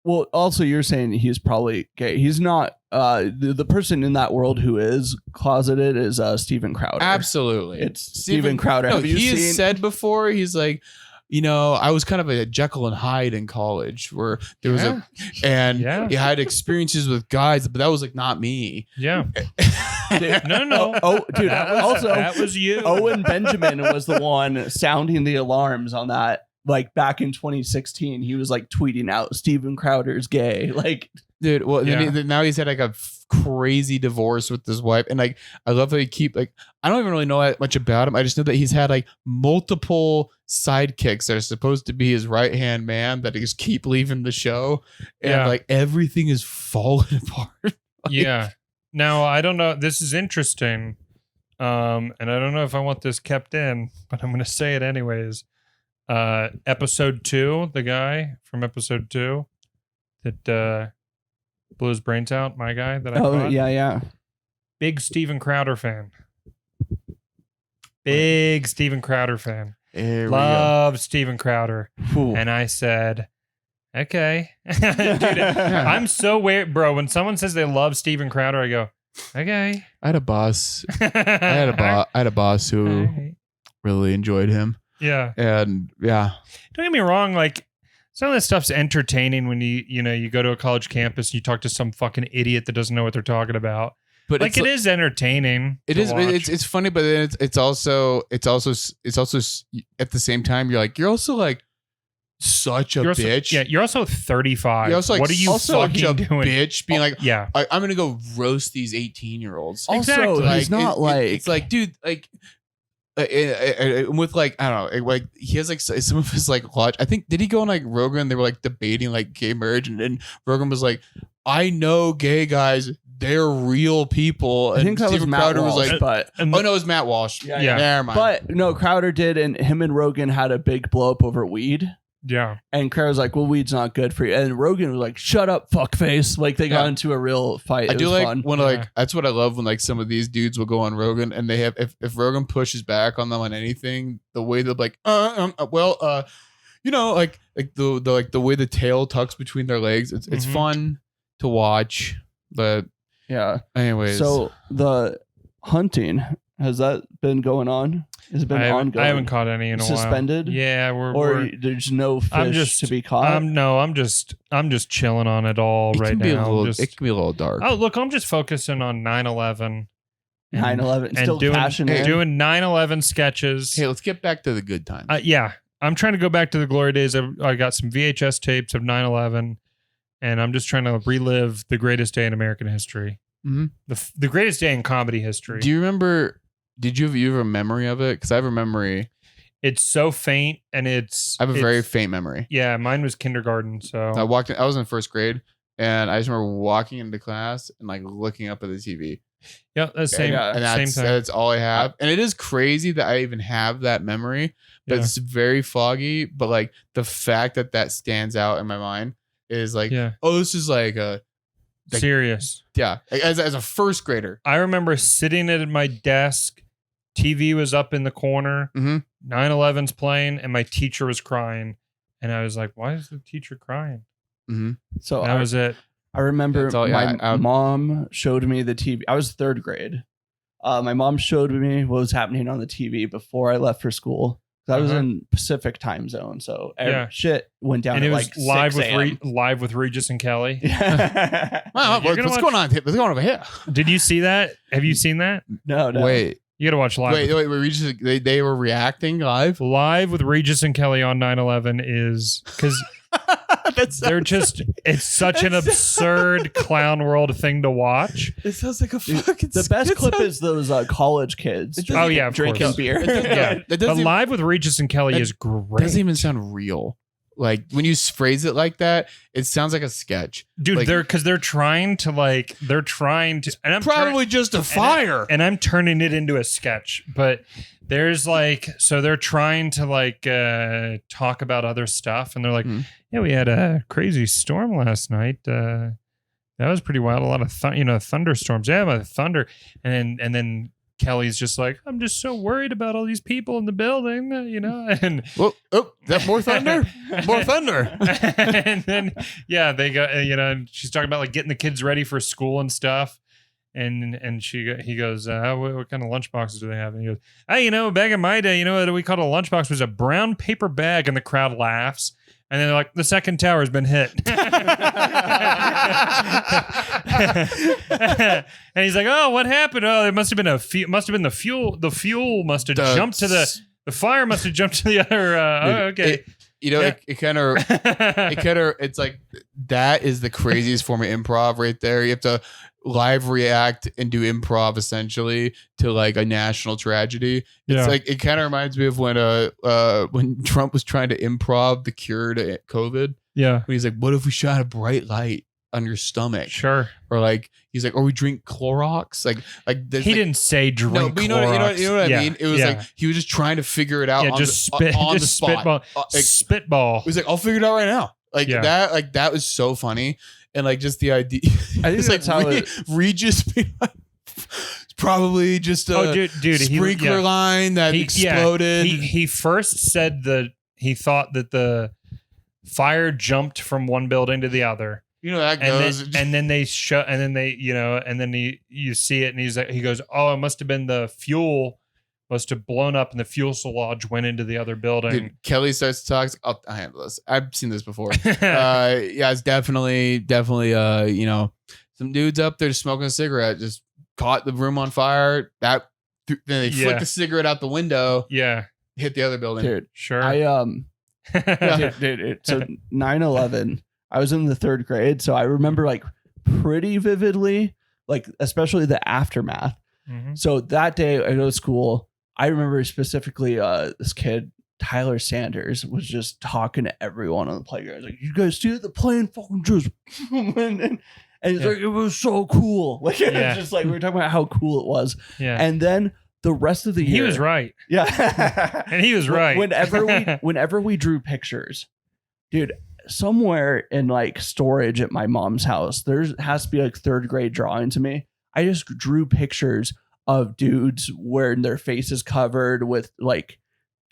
Well, also you're saying he's probably gay. He's not. The person in that world who is closeted is Steven Crowder. Absolutely, It's Steven Crowder. No, Have you he seen? has said before. He's like, you know, I was kind of a Jekyll and Hyde in college, where there was he had experiences with guys, but that was like not me. Yeah. Dude, No. Oh, dude. That was you. Owen Benjamin was the one sounding the alarms on that. Like back in 2016, he was like tweeting out Steven Crowder's gay. Like, dude. Well, now he's had like a crazy divorce with his wife, and like I love how he keep like I don't even really know that much about him. I just know that he's had like multiple sidekicks that are supposed to be his right hand man that just keep leaving the show, and like everything is falling apart. Yeah. Now I don't know. This is interesting, and I don't know if I want this kept in, but I'm going to say it anyways. Episode 2, the guy from episode 2 that blew his brains out, my guy that I caught. Yeah. Big Steven Crowder fan. Big Steven Crowder fan. Love Steven Crowder. Ooh. And I said, okay. Dude, I'm so weird, bro. When someone says they love Steven Crowder, I go, okay. I had a boss. I had a boss who really enjoyed him. Yeah. And yeah. Don't get me wrong, like some of that stuff's entertaining when you go to a college campus and you talk to some fucking idiot that doesn't know what they're talking about. But like it is entertaining. It's funny, but then it's also at the same time you're also like such a bitch. Yeah, you're also 35. You're also like, what are you fucking doing? Bitch, being like, yeah, I'm gonna go roast these 18-year-olds. Also, he's not it's like, dude, like. With like I don't know, like he has like some of his like watch. I think did he go on like Rogan? They were like debating like gay marriage, and then Rogan was like, "I know gay guys, they're real people." And I think that Steven was Matt Crowder Walsh, was like, but "Oh no, it was Matt Walsh." Yeah. Never mind. But no, Crowder did, and him and Rogan had a big blow up over weed. yeah. And Crowder was like, "Well, weed's not good for you." And Rogan was like, "Shut up, fuckface!" Like they got into a real fight. I It do was like fun. when like that's what I love when like some of these dudes will go on Rogan and they have if Rogan pushes back on them on anything, the way they're like, you know, like the way the tail tucks between their legs, it's fun to watch. But Yeah. anyways, So the hunting, has that been going on? Has it been ongoing? I haven't caught any in a while. Suspended? Yeah, there's no fish to be caught. I'm just chilling on it all right now. It can be a little dark. Oh, look, I'm just focusing on 9/11. 9/11, and still doing passionate. 9/11 sketches. Hey, let's get back to the good times. Yeah, I'm trying to go back to the glory days. I got some VHS tapes of 9/11, and I'm just trying to relive the greatest day in American history. Mm-hmm. The greatest day in comedy history. Do you remember? Did you have a memory of it? Because I have a memory. It's so faint, and I have a very faint memory. Yeah, mine was kindergarten. So I was in first grade, and I just remember walking into class and like looking up at the TV. Yeah, that's same. And same time. that's all I have. And it is crazy that I even have that memory, but it's very foggy. But like the fact that stands out in my mind is like, oh, this is like a serious. Yeah, as a first grader. I remember sitting at my desk. TV was up in the corner. 9/11's playing, and my teacher was crying. And I was like, "Why is the teacher crying?" So that was it. I remember my mom showed me the TV. I was third grade. My mom showed me what was happening on the TV before I left for school. I was in Pacific time zone, so shit went down. And it was like live 6 a.m. live with Regis and Kelly. Wow, what's going on? What's going on over here? Did you see that? Have you seen that? No. Wait. You got to watch live. Wait, Regis, they were reacting live? Live with Regis and Kelly on 9/11 is because they're just, it's such an absurd clown world thing to watch. It sounds like a fucking... The best clip is those college kids. Drinking beer. But live with Regis and Kelly is great. It doesn't even sound real. Like when you phrase it like that, it sounds like a sketch, dude. Like, they're trying to, and I'm probably just a fire, and I'm turning it into a sketch. But there's so they're trying to talk about other stuff, and they're like, yeah, we had a crazy storm last night. That was pretty wild. A lot of thunderstorms. Yeah, but thunder, and then Kelly's just like, I'm just so worried about all these people in the building, and Well, is that more thunder? More thunder. and then they go, and she's talking about like getting the kids ready for school and stuff. And he goes, what kind of lunch boxes do they have? And he goes, hey, back in my day, what we called a lunchbox was a brown paper bag, and the crowd laughs. And then they're like, the second tower has been hit. And he's like, oh, what happened? Oh, it must have been the fuel. The fuel must have jumped to the fire must have jumped to the other. Okay. It kind of, it's like, that is the craziest form of improv right there. You have to live react and do improv essentially to like a national tragedy. It's like, it kind of reminds me of when Trump was trying to improv the cure to COVID. Yeah. When he's like, what if we shine a bright light on your stomach? Sure. Or like, he's like, or we drink Clorox. Like he didn't say drink. No, but you know what I mean? It was like, he was just trying to figure it out on the spot. Spitball. He was like, I'll figure it out right now. That was so funny. And like just the idea, I think that's how Regis being like, it's probably just a sprinkler line that exploded. He first said he thought that the fire jumped from one building to the other. That goes. And then they shut. And then they, and then you see it, and he goes, oh, it must have been the fuel. Must have blown up and the fuel fuselage went into the other building. Dude, Kelly starts to talk. I'll handle this. I've seen this before. It's definitely, some dudes up there smoking a cigarette just caught the room on fire. Then they flicked the cigarette out the window. Yeah. Hit the other building. Dude, sure. dude, so 9/11, I was in the 3rd grade. So I remember like pretty vividly, like especially the aftermath. Mm-hmm. So that day I go to school. I remember specifically this kid, Tyler Sanders, was just talking to everyone on the playground. He's like, you guys see it? The plane fucking just and he's like, it was so cool. Like it was just like we were talking about how cool it was. Yeah. And then the rest of the year, he was right. Yeah. And he was right. Whenever we drew pictures, dude, somewhere in like storage at my mom's house, there has to be like 3rd grade drawing to me. I just drew pictures of dudes wearing their faces covered with like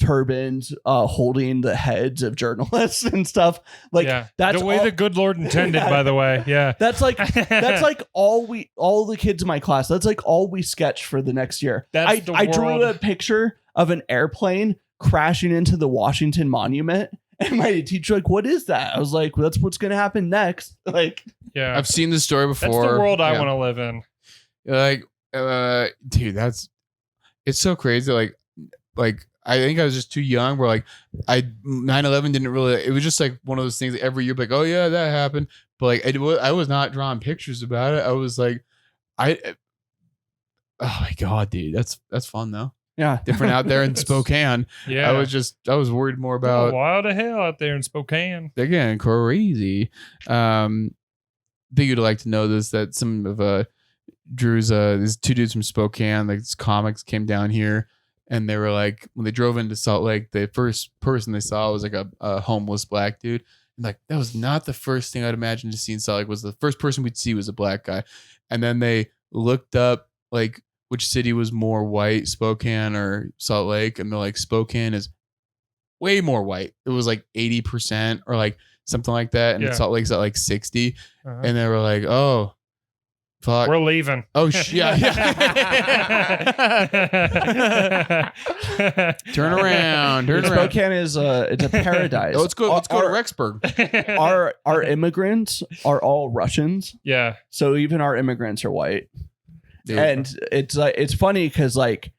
turbans, holding the heads of journalists and stuff. Like that's the way the good Lord intended, by the way. Yeah. That's like all the kids in my class. That's like all we sketched for the next year. I drew a picture of an airplane crashing into the Washington Monument. And my teacher like, what is that? I was like, well, that's what's going to happen next. Like, I've seen this story before. That's the world I want to live in. Like, dude, it's so crazy. Like I think I was just too young where like 9/11 didn't really, it was just like one of those things every year, like, oh yeah, that happened. But like, I was not drawing pictures about it. I was like, oh my God, dude, that's fun though. Yeah. Different out there in Spokane. Yeah. I was worried more about wild to hell out there in Spokane. They're getting crazy. I think you'd like to know this, that some of Drew's these 2 dudes from Spokane, like this comics came down here, and they were like, when they drove into Salt Lake, the first person they saw was like a homeless black dude. And like, that was not the first thing I'd imagine to see in Salt Lake. Was the first person we'd see was a black guy. And then they looked up like which city was more white, Spokane or Salt Lake, and they're like, Spokane is way more white. It was like 80% or like something like that, and Salt Lake's at like 60. And they were like, oh fuck, we're leaving. Oh yeah. Turn around. Spokane is it's a paradise. Let's go to Rexburg. Our immigrants are all Russians. Yeah. So even our immigrants are white. Dude. And it's like, it's funny because like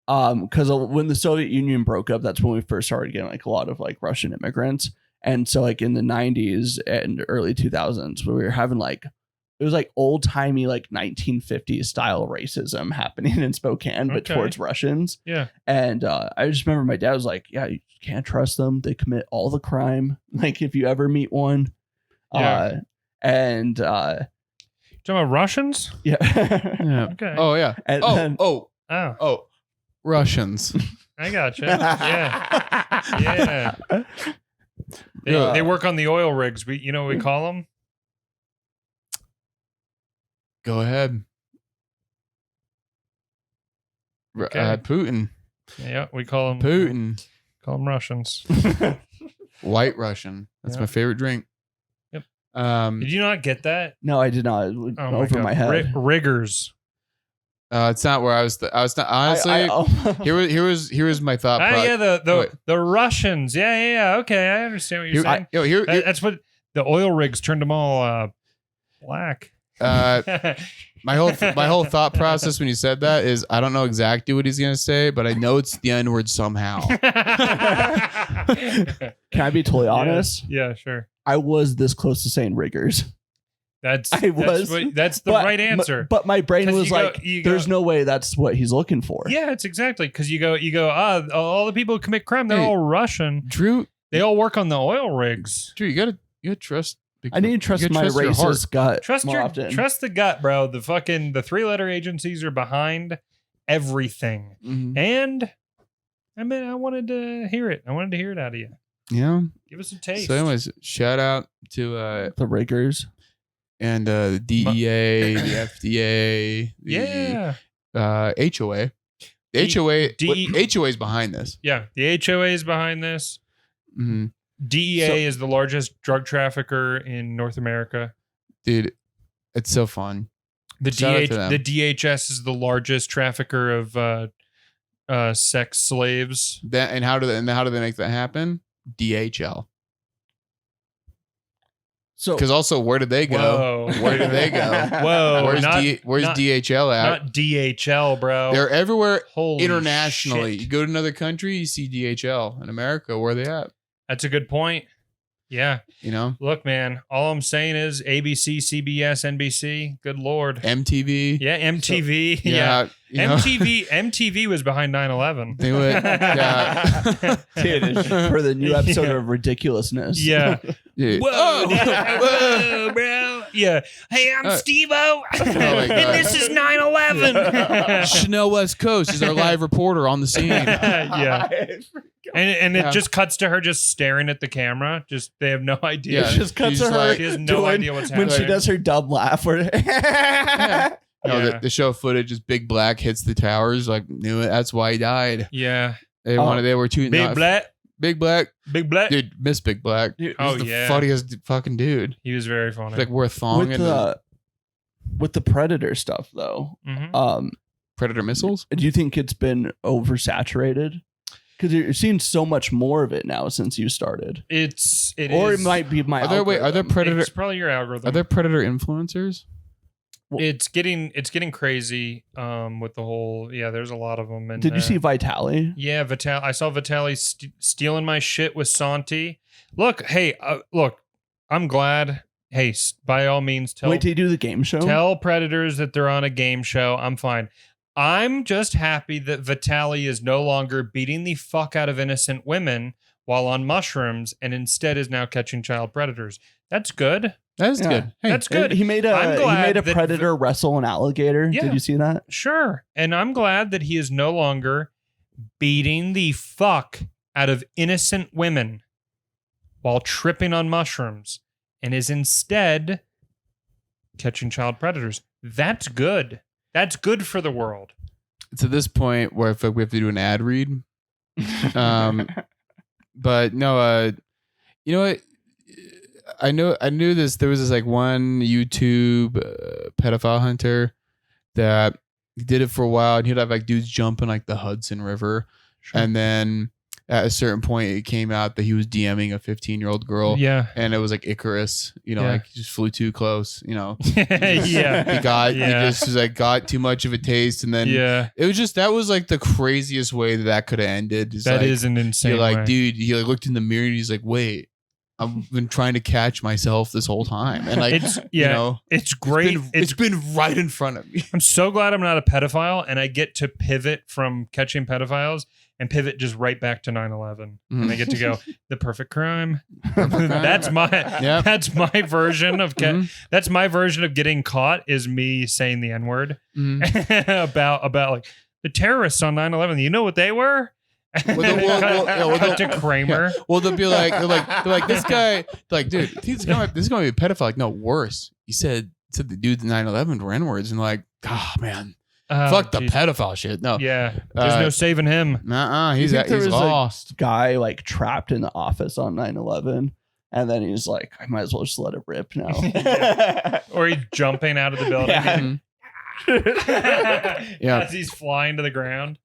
because when the Soviet Union broke up, that's when we first started getting like a lot of like Russian immigrants. And so like in the 90s and early 2000s, we were having like, it was like old timey, like 1950s style racism happening in Spokane, but towards Russians. Yeah. And I just remember my dad was like, yeah, you can't trust them. They commit all the crime. Like if you ever meet one. Yeah. Talking about Russians? Yeah. Yeah. Okay. Oh yeah. And Russians. I gotcha. Yeah. Yeah. They work on the oil rigs. You know what we call them? Go ahead. Okay. Putin. Yeah, we call them Putin. Call them Russians. White Russian. That's Yeah. my favorite drink. Yep. Um, Did you not get that? No, I did not. It went Oh over God. my head. Riggers. it's not where I was. I was not honestly. Here was my thought. Yeah, Wait. the Russians. Yeah. Okay, I understand what you're saying. Here, That's what the oil rigs turned them all black. my whole thought process when you said that is I don't know exactly what he's gonna say, but I know it's the N-word somehow. Can I be totally honest? Yeah, sure. I was this close to saying riggers. That's I was, that's the right answer. But my brain 'Cause was you go- like, you go- there's no way that's what he's looking for. Yeah, it's exactly because you go all the people who commit crime, they're Hey. all Russian. Drew, They all work on the oil rigs. you gotta trust. I need to trust you gotta my your heart. racist gut Trust more often. trust the gut, bro. The 3-letter agencies are behind everything. Mhm. And I mean, I wanted to hear it. I wanted to hear it out of you. Yeah. Give us a taste. So, anyways, shout out to The riggers. and the DEA, the FDA, the yeah. HOA. The HOA is behind this. Yeah. The HOA is behind this. Mm-hmm. DEA is the largest drug trafficker in North America. Dude, it's so fun. The Shout out to them. the DHS is the largest trafficker of sex slaves. And how do they make that happen? DHL. So Because also, where did they go? Whoa. Where do they go? Whoa. Where's not DHL at? not DHL, bro. They're everywhere Holy internationally. shit. You go to another country, you see DHL. In America, where are they at? That's a good point. Yeah. You know, Look, man, all I'm saying is ABC, CBS, NBC. Good Lord. MTV. Yeah, MTV. Yeah, you know, MTV was behind 9/11. do it. Yeah. Dude, for the new episode Yeah. of Ridiculousness. Yeah. Dude. Whoa, Oh. whoa, bro. Yeah. Hey, I'm Steve-O. my God. And this is 9/11. Chanel West Coast is our live reporter on the scene. Yeah. And Yeah. it just cuts to her just staring at the camera. Just they have no idea. Yeah. It just cuts She's to her like- She has no doing- idea what's when happening. she does her dumb laugh. Where No, Yeah. the show footage is Big Black hits the towers. Like, knew it. That's why he died. Yeah. They were too Big Black. Big Black, Big Black. dude. Miss Big Black. Dude, Oh, He's the yeah. funniest fucking dude. He was very funny. It's like we're a thong with and the Predator stuff though. Mhm. Predator missiles. Do you think it's been oversaturated? Because you're seeing so much more of it now since you started, It or is. it might be my. Are there algorithm. Predator? It's probably your algorithm. Are there Predator influencers? It's getting crazy. With the whole there's a lot of them. And Did you see Vitali? Yeah, I saw Vitali stealing my shit with Santi. Look, hey, look, I'm glad. Hey, by all means, Wait till you do the game show. tell Predators that they're on a game show. I'm fine. I'm just happy that Vitali is no longer beating the fuck out of innocent women while on mushrooms and instead is now catching child predators. That's good. That is Yeah. good. Hey, That's good. He made I'm a glad that predator wrestle an alligator. Yeah. Did you see that? Sure. And I'm glad that he is no longer beating the fuck out of innocent women while tripping on mushrooms and is instead catching child predators. That's good. That's good for the world. to this point where I feel like we have to do an ad read. But no, you know what? I knew this. There was this like one YouTube pedophile hunter that did it for a while, and he'd have like dudes jumping like the Hudson River, and then at a certain point, it came out that he was DMing a 15-year-old girl. Yeah. And it was like Icarus, you know, Yeah. like he just flew too close, you know. Yeah. He Yeah. just was like got too much of a taste, and then Yeah. it was just that was like the craziest way that could have ended. It's That like, is an insane you're like, way. dude, he like looked in the mirror and he's like, wait, I've been trying to catch myself this whole time, and like, It's you yeah. know, It's great. it's been right in front of me. I'm so glad I'm not a pedophile and I get to pivot from catching pedophiles and pivot just right back to 9/11. And I get to go the perfect crime. That's my Yep. that's my version of Mhm. that's my version of getting caught is me saying the N-word Mhm. about like the terrorists on 9/11. You know what they were? Cut to Kramer. Well, they'll be like, they're like, this guy, like, dude, this is gonna be a pedophile. Like, no, worse. He said the dudes in 9/11 were N-words, and like, oh man, Fuck the geez. pedophile shit. No. Yeah, there's no saving him. Nuh-uh. You He's think there was lost. Guy like trapped in the office on 9/11, and then he's like, I might as well just let it rip now. Or he's jumping out of the building. Yeah. Yeah. As he's flying to the ground.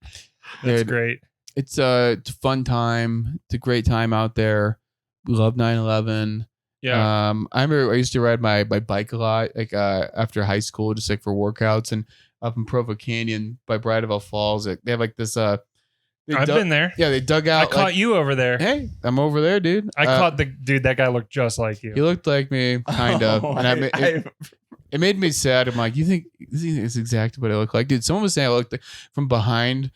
That's Dude, great. it's a fun time. It's a great time out there. We love 9/11. Yeah. I remember I used to ride my bike a lot, like after high school, just like for workouts, and up in Provo Canyon by Bridalveil Falls. They have like this. I've been there. Yeah, they dug out. I caught you over there. Hey, I'm over there, dude. I caught the dude. That guy looked just like you. He looked like me, kind of, Oh, and it made me sad. I'm like, you think this is exactly what I look like, dude? Someone was saying I looked like, from behind.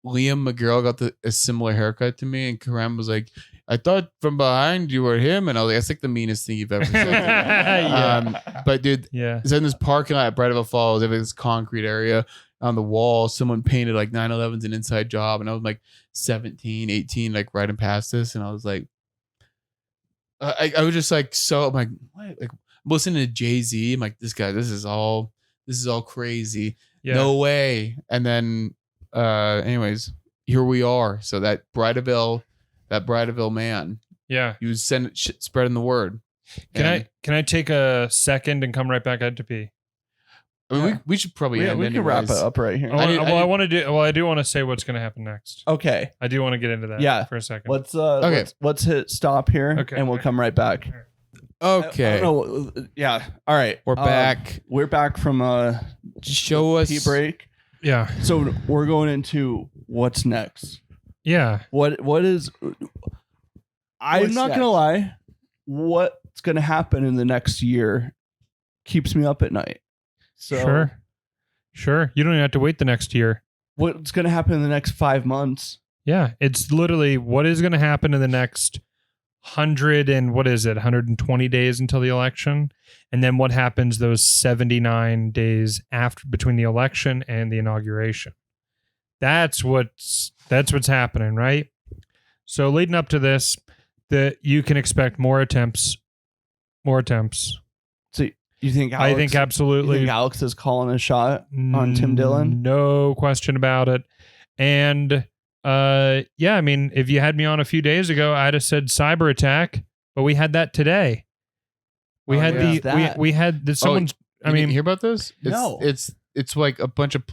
Liam McGill got a similar haircut to me, and Karam was like, I thought from behind you were him, and I was like, that's like the meanest thing you've ever said to me. Yeah. But dude, Yeah. it's in this parking lot at Bridalveil Falls. They have this concrete area on the wall. Someone painted like 9/11's an inside job, and I was like 17, 18, like riding past this, and I was like, I was just like, so I'm like, what? Like, I'm listening to Jay-Z. I'm like, this is all crazy. Yeah. No way. And then, anyways, here we are. So that Bridalveil man, Yeah. he was spreading the word. Can I take a second and come right back out to pee? I mean, we should probably end we can wrap it anyways. up right here. I do want to say what's going to happen next. Okay, I do want to get into that. Yeah. For a second. let's let's hit stop here, Okay. and we'll come right back. Okay, Yeah. All right. we're back. We're back from Show us. pee break. Yeah. So we're going into what's next. Yeah. What is? I'm What's not next? gonna lie. What's gonna happen in the next year keeps me up at night. So Sure. You don't even have to wait the next year. what's gonna happen in the next 5 months? Yeah. It's literally what is going to happen in the next 120 days until the election. And then what happens those 79 days after between the election and the inauguration. That's what's happening, right? So leading up to this, that you can expect more attempts. So you think? I think You absolutely. think Alex is calling a shot on Tim Dillon? No question about it. And yeah, I mean, if you had me on a few days ago, I'd have said cyber attack, but we had that today. We Oh, had yeah. we had the someone's. I You mean, didn't hear about this? No. It's like a bunch of.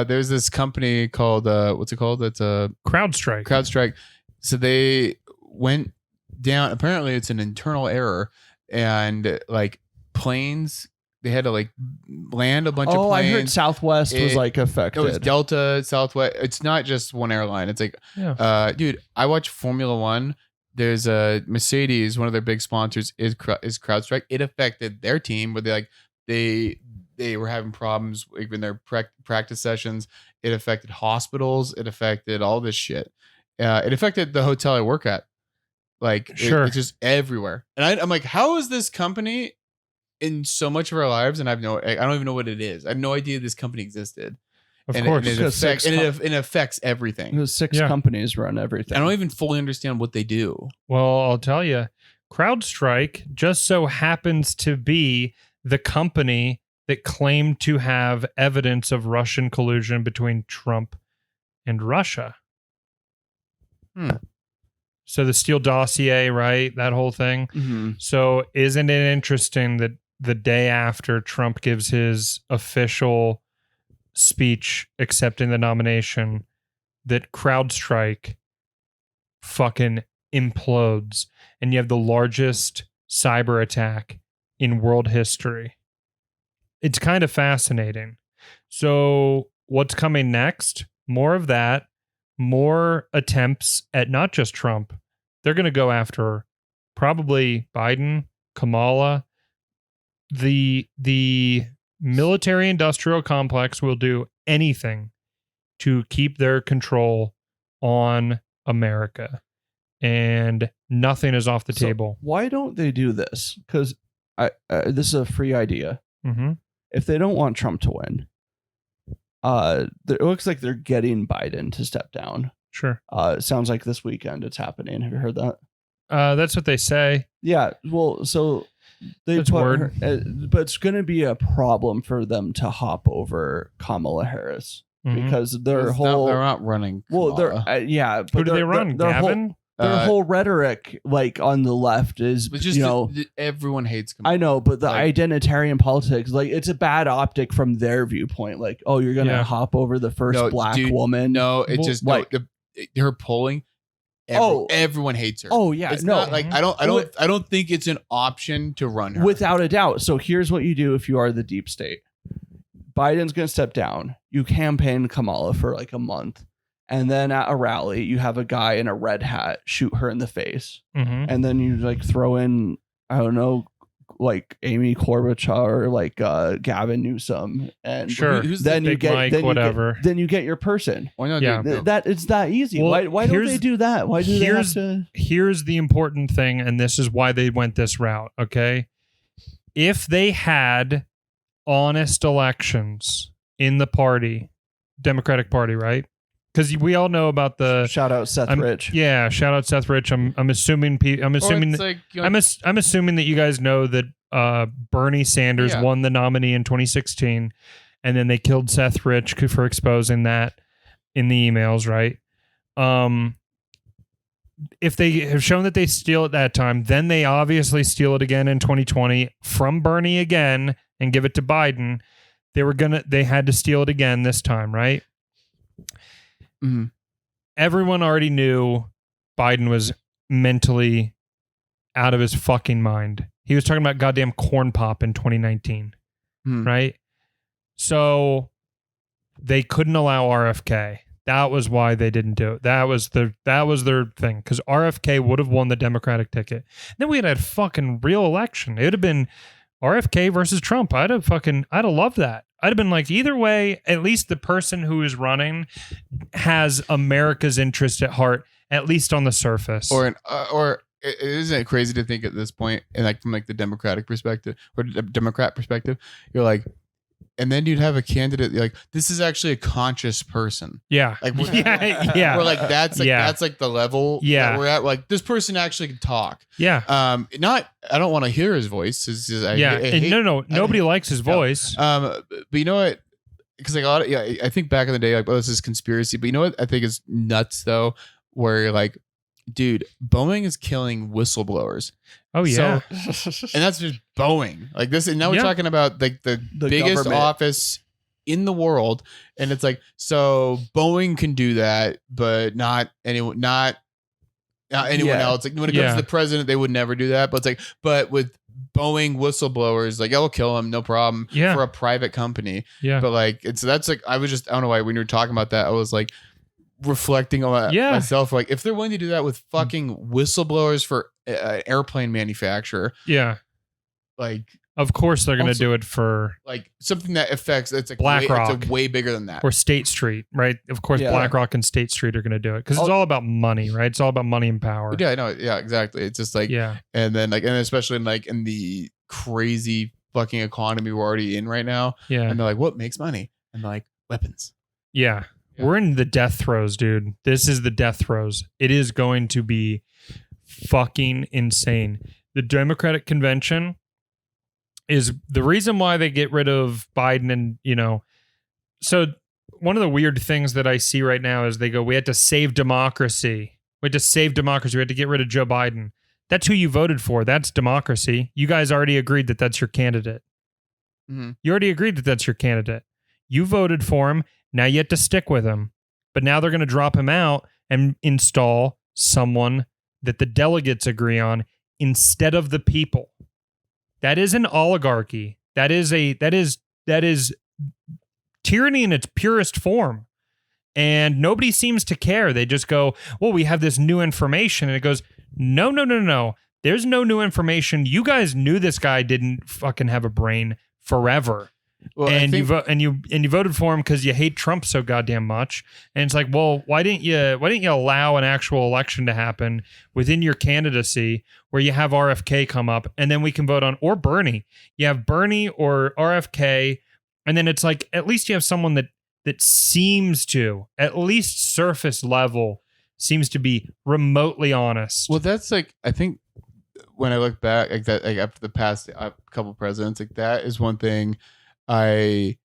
There's this company called what's it called? It's a CrowdStrike. CrowdStrike. So they went down. Apparently, it's an internal error, and like planes, they had to like land a bunch of Oh, I planes. heard Southwest was like affected. It was Delta, Southwest. It's not just one airline. It's like, dude, I watch Formula One. There's a Mercedes. One of their big sponsors is CrowdStrike. It affected their team, but they were having problems in their practice sessions. It affected hospitals. It affected all this shit. It affected the hotel I work at. Like, Sure. it's just everywhere. And I'm like, how is this company in so much of our lives? And I don't even know what it is. I have no idea this company existed. Of And course. it Because affects everything. Because 6 Yeah. companies run everything. I don't even fully understand what they do. Well, I'll tell you, CrowdStrike just so happens to be the company that claimed to have evidence of Russian collusion between Trump and Russia. So the Steele dossier, right? That whole thing. Mhm. So isn't it interesting that the day after Trump gives his official speech accepting the nomination, that CrowdStrike fucking implodes and you have the largest cyber attack in world history? It's kind of fascinating. So what's coming next? More of that, more attempts at not just Trump. They're going to go after probably Biden, Kamala. The military industrial complex will do anything to keep their control on America. And nothing is off the So table. why don't they do this? Because this is a free idea. Mm-hmm. If they don't want Trump to win, it looks like they're getting Biden to step down. Sure. It sounds like this weekend it's happening. Have you heard that? That's what they say. Yeah. Well, so They That's put word. her, but it's going to be a problem for them to hop over Kamala Harris Mhm. because their They're whole not running. well, Kamala. they're yeah, but Who do they their- run? Their Gavin? their whole rhetoric, like on the left, is It's just everyone hates Kamala. I know, but the Like- identitarian politics, like it's a bad optic from their viewpoint. Like, oh, you're gonna Yeah. hop over the first No, black dude, woman. No, it's Well, just like- her polling. Everyone hates her. Oh yeah, It's no, not like I don't think it's an option to run her. without a doubt. So here's what you do if you are the deep state. Biden's gonna step down. You campaign Kamala for like a month, and then at a rally, you have a guy in a red hat shoot her in the face, Mhm. and then you like throw in, I don't know, like Amy Klobuchar or like Gavin Newsom, and Sure. Who's then the you big get Mike, then whatever. then you get your person. Why not? Yeah. That it's that easy. Well, Why don't here's- they do that? Why do they have here's- to? Here's the important thing, and this is why they went this route, okay? If they had honest elections in the party, Democratic Party, right? Because we all know about the Shout out Seth Rich. Yeah, shout out Seth Rich. I'm assuming I'm assuming that, I'm assuming that you guys know that Bernie Sanders Yeah. won the nominee in 2016, and then they killed Seth Rich for exposing that in the emails, right? If they have shown that they steal at that time, then they obviously steal it again in 2020 from Bernie again and give it to Biden. They had to steal it again this time, right? Mhm. Everyone already knew Biden was mentally out of his fucking mind. He was talking about goddamn corn pop in 2019, right? So they couldn't allow RFK. That was why they didn't do it. That was their thing, because RFK would have won the Democratic ticket. Then we had a fucking real election. It would have been RFK versus Trump. I'd have loved that. I'd have been like, either way, at least the person who is running has America's interest at heart, at least on the surface. Isn't it crazy to think at this point, and like from like the Democratic perspective or the Democrat perspective, you're like, and then you'd have a candidate like, this is actually a conscious person. Yeah. Like, yeah. We're like, that's like the level Yeah. that we're at. Like, this person actually can talk. Yeah. I don't want to hear his voice. Nobody likes his voice. But you know what? Because like I think back in the day, like, oh, this is conspiracy. But you know what? I think is nuts though, where you're like, dude, Boeing is killing whistleblowers. Oh yeah. And that's just Boeing. Like this, and now we're talking about like the biggest government. office in the world, and it's like, so Boeing can do that, but not anyone else. Like when it comes to the president, they would never do that. But it's like, but with Boeing whistleblowers, like, I'll kill him, no problem. Yeah. For a private company. Yeah. But like, that's like, I don't know why when you were talking about that, I was like reflecting on myself. Like, if they're willing to do that with fucking whistleblowers for an airplane manufacturer, Yeah. like, Of course they're going to Also- do it for like something that affects, it's like BlackRock. it's way bigger than that. or State Street, right? Of course Yeah. BlackRock and State Street are going to do it because it's all about money, right? It's all about money and power. Yeah, I know. Yeah, exactly. It's just like, Yeah. and then like, and especially in the crazy fucking economy we're already in right now. Yeah. And they're like, what makes money? And they're like, weapons. Yeah. Yeah. We're in the death throes, dude. This is the death throes. It is going to be fucking insane. The Democratic convention is the reason why they get rid of Biden. And, so one of the weird things that I see right now is they go, we had to save democracy. We had to save democracy. We had to get rid of Joe Biden. That's who you voted for. That's democracy. You guys already agreed that that's your candidate. Mhm. You already agreed that that's your candidate. You voted for him. Now you have to stick with him. But now they're going to drop him out and install someone that the delegates agree on instead of the people. That is an oligarchy. That is tyranny in its purest form. And nobody seems to care. They just go, well, we have this new information. And it goes, no. There's no new information. You guys knew this guy didn't fucking have a brain forever. Well, And you voted for him because you hate Trump so goddamn much. And it's like, well, why didn't you allow an actual election to happen within your candidacy where you have RFK come up and then we can vote on, or Bernie. You have Bernie or RFK, and then it's like, at least you have someone that seems to, at least surface level, seems to be remotely honest. Well, that's like, I think when I look back like that, like after the past couple presidents, like that is one thing I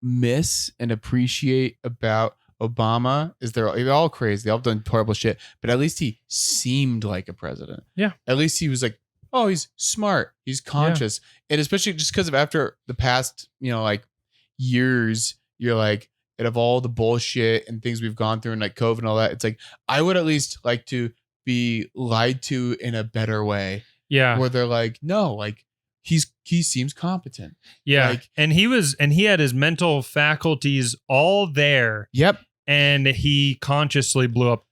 miss and appreciate about Obama is they're all crazy. They've all done horrible shit, but at least he seemed like a president. Yeah. At least he was like, oh, he's smart. He's conscious. And especially just because of after the past, like years, you're like, out of all the bullshit and things we've gone through and like COVID and all that, it's like, I would at least like to be lied to in a better way. Yeah. Where they're like, no, like he seems competent. Yeah. Like, and he had his mental faculties all there. Yep. And he consciously blew up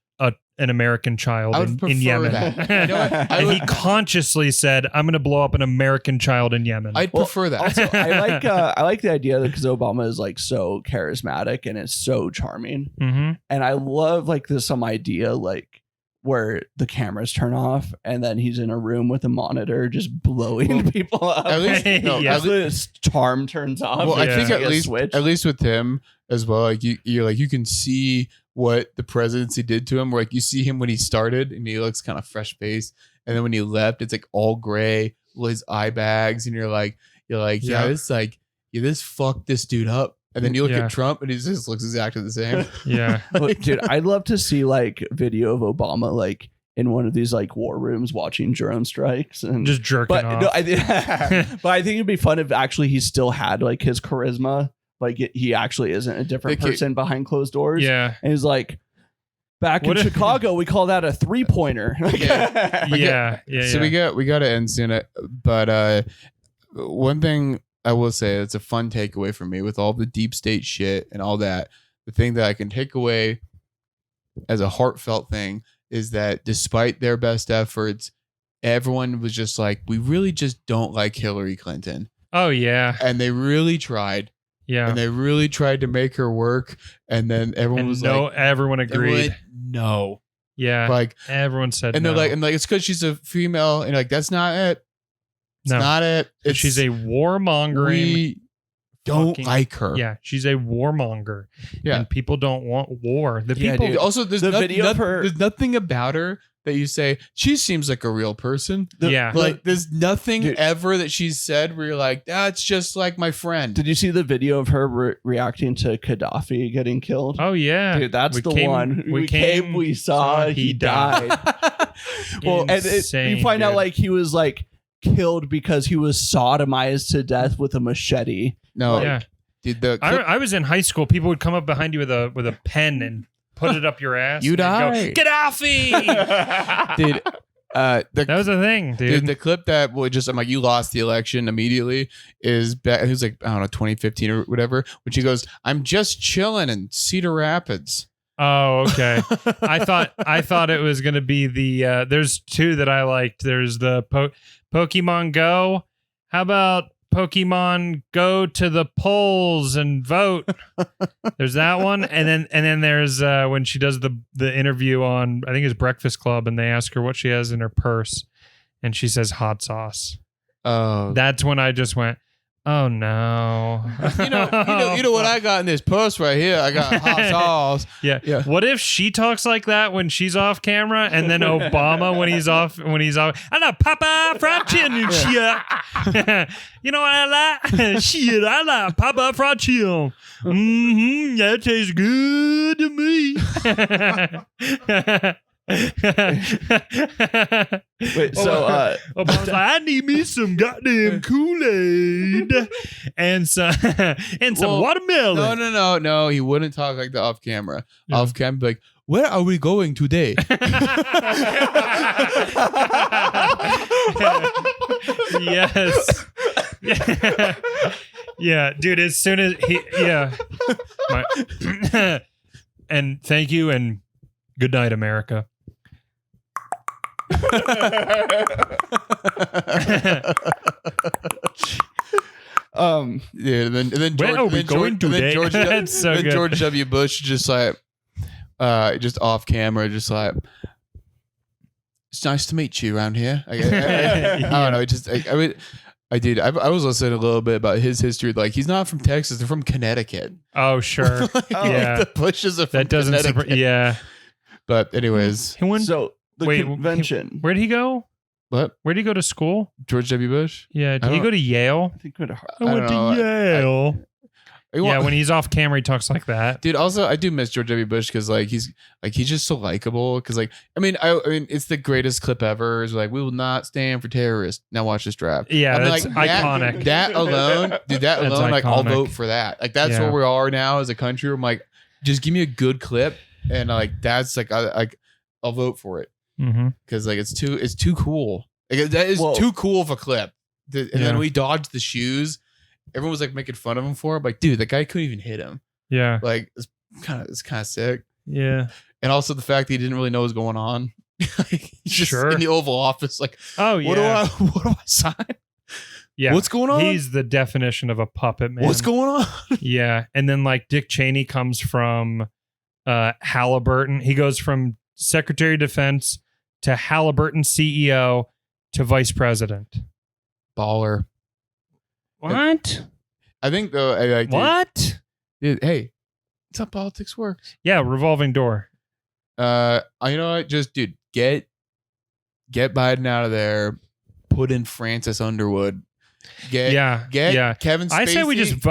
an American child in Yemen. That. You know what? And he consciously said, I'm going to blow up an American child in Yemen. I'd prefer that. Also, I like the idea that because Obama is like so charismatic and is so charming, Mm-hmm. and I love like some idea like where the cameras turn off and then he's in a room with a monitor just blowing people up. At least, Yeah. At least his charm turns off. well, I Yeah. think Like at a least switch. with him as well, like you're like you can see what the presidency did to him. Where like you see him when he started and he looks kind of fresh faced, and then when he left, it's like all gray, his eye bags, and you're like, Yeah. this fucked this dude up. And then you look Yeah. at Trump and he just looks exactly the same. Yeah. But, dude, I'd love to see like video of Obama like in one of these like war rooms watching drone strikes and Just jerking but off. no, but I think it'd be fun if actually he still had like his charisma, like he actually isn't a different They could- person behind closed doors. Yeah. And he's like, back What in if- Chicago, we call that a 3-pointer. Yeah. So we got to end soon. But one thing I will say that's a fun takeaway for me with all the deep state shit and all that. The thing that I can take away as a heartfelt thing is that despite their best efforts, everyone was just like, we really just don't like Hillary Clinton. Oh, yeah. And they really tried. Yeah. And they really tried to make her work. And then everyone And was everyone everyone agreed. went, no. Yeah. Like, Everyone said and no. they're like, it's because she's a female. And like, that's not it. It's No. not it. It's, she's a warmongering. we don't fucking- like her. Yeah, she's a warmonger. Yeah. And people don't want war. The Yeah, people. dude. Also, there's The video of her- there's nothing about her that you say she seems like a real person. Yeah. Like there's nothing Dude. ever that she's said where you're like, that's just like my friend. Did you see the video of her reacting to Gaddafi getting killed? Oh, yeah. Dude, that's We the came- one. we came, we saw, he died. Well, and Insane, you find out dude. like he was like killed because he was sodomized to death with a machete. No, Yeah. dude, the I was in high school. People would come up behind you with a pen and put it up your ass. You and die. Go, Gaddafi! dude, That was a thing, dude. dude, the clip that would just I'm like, you lost the election immediately is back. It was like I don't know 2015 or whatever. When she goes, I'm just chilling in Cedar Rapids. Oh, okay. I thought it was gonna be the. There's two that I liked. There's the Pokemon Go. How about Pokemon Go to the polls and vote? There's that one, and then there's when she does the interview on I think it's Breakfast Club, and they ask her what she has in her purse, and she says hot sauce. Oh, That's when I just went, oh no. you know what I got in this purse right here? I got hot sauce. Yeah. Yeah. What if she talks like that when she's off camera, and then Obama when he's off, I love Papa fried chicken and shit. You know what I like? Shit, I like Papa fried chicken. Mm-hmm. That tastes good to me. Wait, so Obama's like, I need me some goddamn Kool-Aid and some Well, watermelon. No. He wouldn't talk like that off camera. Yeah. Off camera, be like, where are we going today? Yes. Yeah, dude, as soon as and thank you and good night, America. Yeah, and then Where are we going today? That's so then good. George W. Bush just like, just off camera, just like, it's nice to meet you around here. I don't know. It just, I was listening a little bit about his history. Like, he's not from Texas; they're from Connecticut. Oh, sure. Yeah, the Bushes are from That doesn't Connecticut. yeah. But anyways, He went, so the Wait, convention. where'd he go? What? Where'd he go to school? George W. Bush? Yeah, did he go to Yale? I think we'd I went to Yale. Yeah, When he's off camera, he talks like that. Dude, also I do miss George W. Bush because he's just so likable. Because I mean it's the greatest clip ever. It's like, we will not stand for terrorists. Now watch this draft. Yeah, I mean, that's iconic. That alone, dude. That That's alone, like I'll iconic. vote for that. Like that's Yeah. where we are now as a country. I'm like, just give me a good clip, and like that's like I'll vote for it Mm-hmm. because like it's too cool. Like, that is too cool of a clip. And then we dodged the shoes. Everyone was like making fun of him for it. Like, dude, the guy couldn't even hit him. Yeah. Like, it's kind of sick. Yeah. And also the fact that he didn't really know what was going on. He's just Sure. in the Oval Office, like, Oh yeah. what do I sign? Yeah. What's going on? He's the definition of a puppet man. What's going on? Yeah. And then like Dick Cheney comes from Halliburton. He goes from Secretary of Defense to Halliburton CEO to Vice President. Baller. What? I think though, dude, What? hey, it's how politics works. Yeah, revolving door. You know what? Just dude, get Biden out of there. Put in Francis Underwood. Get Kevin Spacey.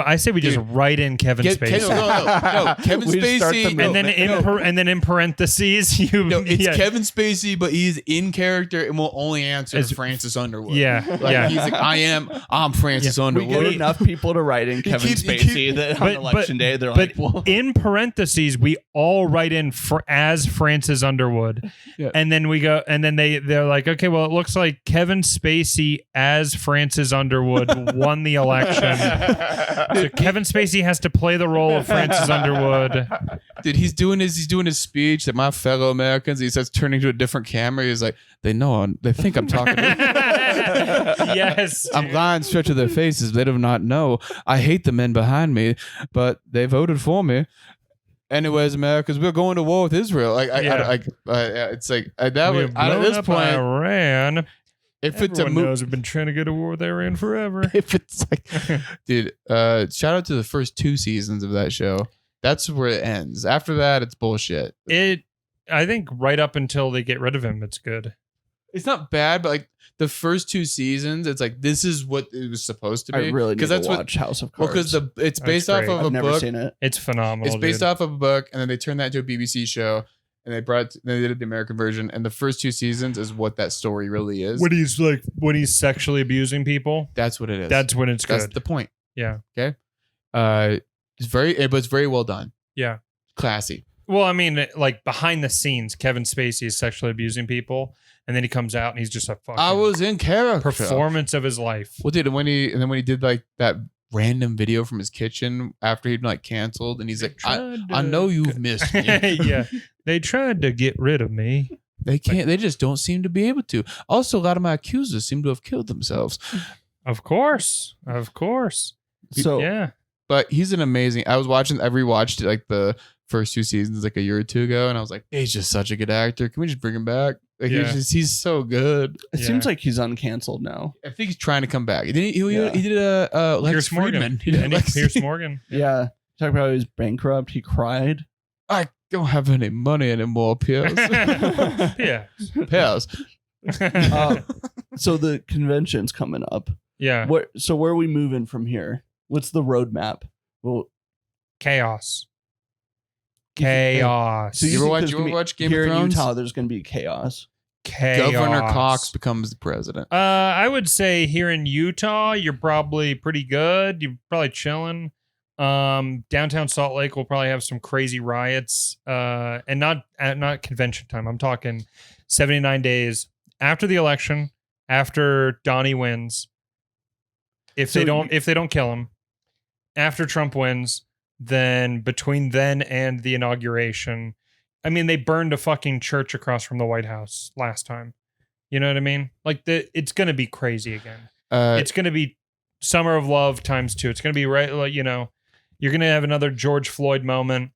I say we just write in Kevin Spacey. No, Kevin We start Spacey. the and then in parentheses It's Kevin Spacey, but he's in character and will only answer as Francis Underwood. Yeah, He's like, I'm Francis We Underwood. get enough people to write in Kevin Spacey that on election day they're like, well, in parentheses we all write in as Francis Underwood, and then we go, and then they're like, okay, well, it looks like Kevin Spacey as Francis Underwood won the election. So Kevin Spacey has to play the role of Francis Underwood. Dude, he's doing his speech that my fellow Americans. He starts turning to a different camera. He's like, they think I'm talking to them. Yes, I'm lying straight to their faces. They do not know. I hate the men behind me, but they voted for me. Anyways, Americans, we're going to war with Israel. It's like that was at this point. Iran. If Everyone it's a knows we've been trying to go to war with Iran forever. if it's like, dude, shout out to the first 2 seasons of that show. That's where it ends. After that, it's bullshit. I think right up until they get rid of him, it's good. It's not bad, but like the first 2 seasons, it's like this is what it was supposed to be. I really need to that's watch House of Well, Cards. because it's based off great. of a I've never book. seen it. It's phenomenal. It's based dude. off of a book, and then they turned that into a BBC show, and they did the American version. And the first 2 seasons is what that story really is. when he's sexually abusing people. That's what it is. That's when it's That's good. the point. Yeah. It's very well done. Yeah. Classy. Well, I mean, like behind the scenes, Kevin Spacey is sexually abusing people, and then he comes out and he's just a fucking I was in character. performance of his life. Well, dude, when he did like that random video from his kitchen after he'd been like canceled, and he's like, I know you've missed me. Yeah. They tried to get rid of me. They can't. They just don't seem to be able to. Also, a lot of my accusers seem to have killed themselves. Of course. So Yeah. But he's an amazing. I rewatched like the first 2 seasons like a year or 2 ago, and I was like, he's just such a good actor. Can we just bring him back? Like he's so good. it seems like he's uncanceled now. I think he's trying to come back. He did a Lex Pierce Morgan. Friedman. He did Pierce Morgan. Yeah. Talk about how he was bankrupt. He cried. I don't have any money anymore, Pierce. Yeah. Pierce. So the convention's coming up. Yeah. Where are we moving from here? What's the roadmap? Well, Chaos. Chaos. so You ever think there's watch gonna be- watch Game here of Thrones? in Utah, there's going to be chaos. Chaos. Governor Cox becomes the president. I would say here in Utah, you're probably pretty good. You're probably chilling. Downtown Salt Lake will probably have some crazy riots. And not convention time. I'm talking 79 days after the election, after Donnie wins. If they don't kill him, after Trump wins, then between then and the inauguration, I mean, they burned a fucking church across from the White House last time. You know what I mean? Like it's going to be crazy again. It's going to be Summer of Love times 2. It's going to be right. Like, you know, you're going to have another George Floyd moment.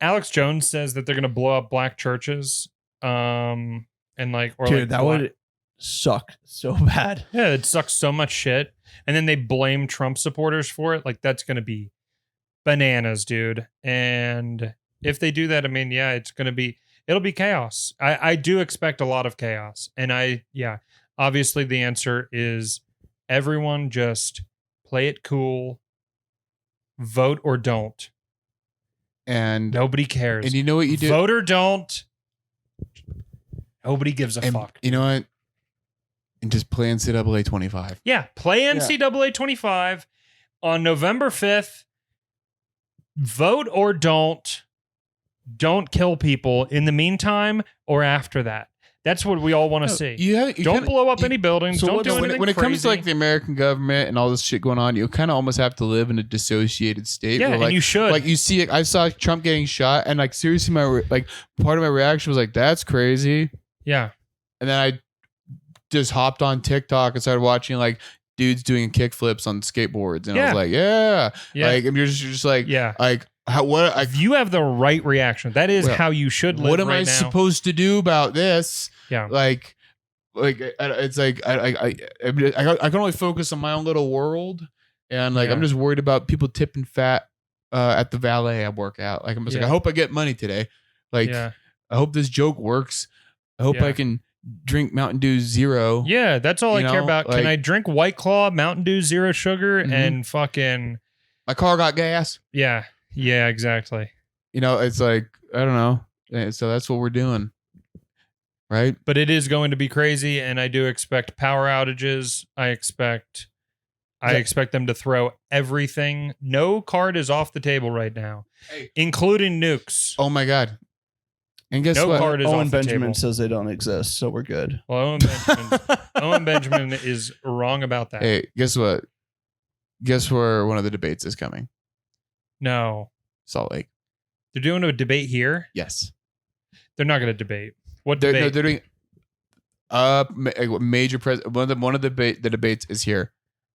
Alex Jones says that they're going to blow up black churches. And like, or Dude, like that would suck so bad. Yeah, it sucks so much shit. And then they blame Trump supporters for it. Like, that's going to be bananas, dude. And if they do that, I mean, yeah, it'll be chaos. I do expect a lot of chaos. And Obviously, the answer is everyone just play it cool, vote or don't. And Nobody cares. you know what you do? Vote or don't. Nobody gives a fuck. You know what? And just play NCAA 25. Yeah, play NCAA 25 on November 5th. Vote or don't. Don't kill people in the meantime or after that. That's what we all want to see. Don't blow up any buildings. Don't do anything when it comes to crazy. like the American government and all this shit going on, you kind of almost have to live in a dissociated state. Yeah, where, like, and you should. Like you see, I saw Trump getting shot, and like seriously, part of my reaction was like, "That's crazy." Yeah. And then I just hopped on TikTok and started watching like dudes doing kickflips on skateboards, and I was like, "Yeah." Like, and you're just like, yeah. Like, what? You have the right reaction. That is how you should live. What am right I now. supposed to do about this? Yeah. Like it's like I can only focus on my own little world, and like I'm just worried about people tipping fat at the valet I work out. Like I'm just like, I hope I get money today. Like I hope this joke works. I hope I can drink Mountain Dew Zero. Yeah, that's all I care about. Like, can I drink White Claw, Mountain Dew, zero sugar, and fucking my car got gas? Yeah, exactly. It's like I don't know. And so that's what we're doing. Right. But it is going to be crazy, and I do expect power outages. I expect them to throw everything. No card is off the table right now, including nukes. Oh my God. And guess what? Card is Owen off the Benjamin table. says they don't exist, so we're good. Well, Owen Benjamin is wrong about that. Hey, guess what? Guess where one of the debates is coming? No. Salt Lake. They're doing a debate here? Yes. They're not going to debate. What They're debate? doing major one of the debates is here.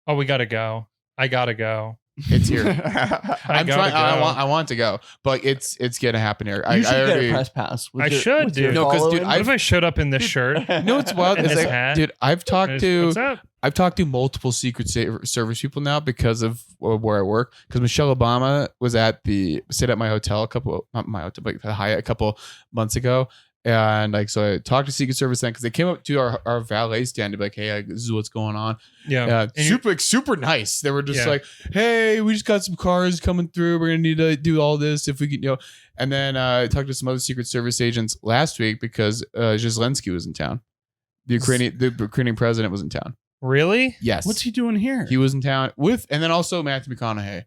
Oh, we got to go. I got to go. It's here. I'm trying. I want to go, but it's gonna happen here. You should get a press pass. I should, dude. No, because dude, what if I showed up in this shirt? No, it's wild. And It's this like, hat? dude, I've talked What's up? to multiple Secret Service people now because of where I work. Because Michelle Obama stayed at my hotel not my hotel, but the Hyatt a couple months ago. And like, so I talked to Secret Service then because they came up to our valet stand to be like, hey, like, this is what's going on. Yeah. Super nice. They were just like, hey, we just got some cars coming through. We're going to need to do all this if we can, And then I talked to some other Secret Service agents last week because Zelensky was in town. The Ukrainian president was in town. Really? Yes. What's he doing here? He was in town and then also Matthew McConaughey.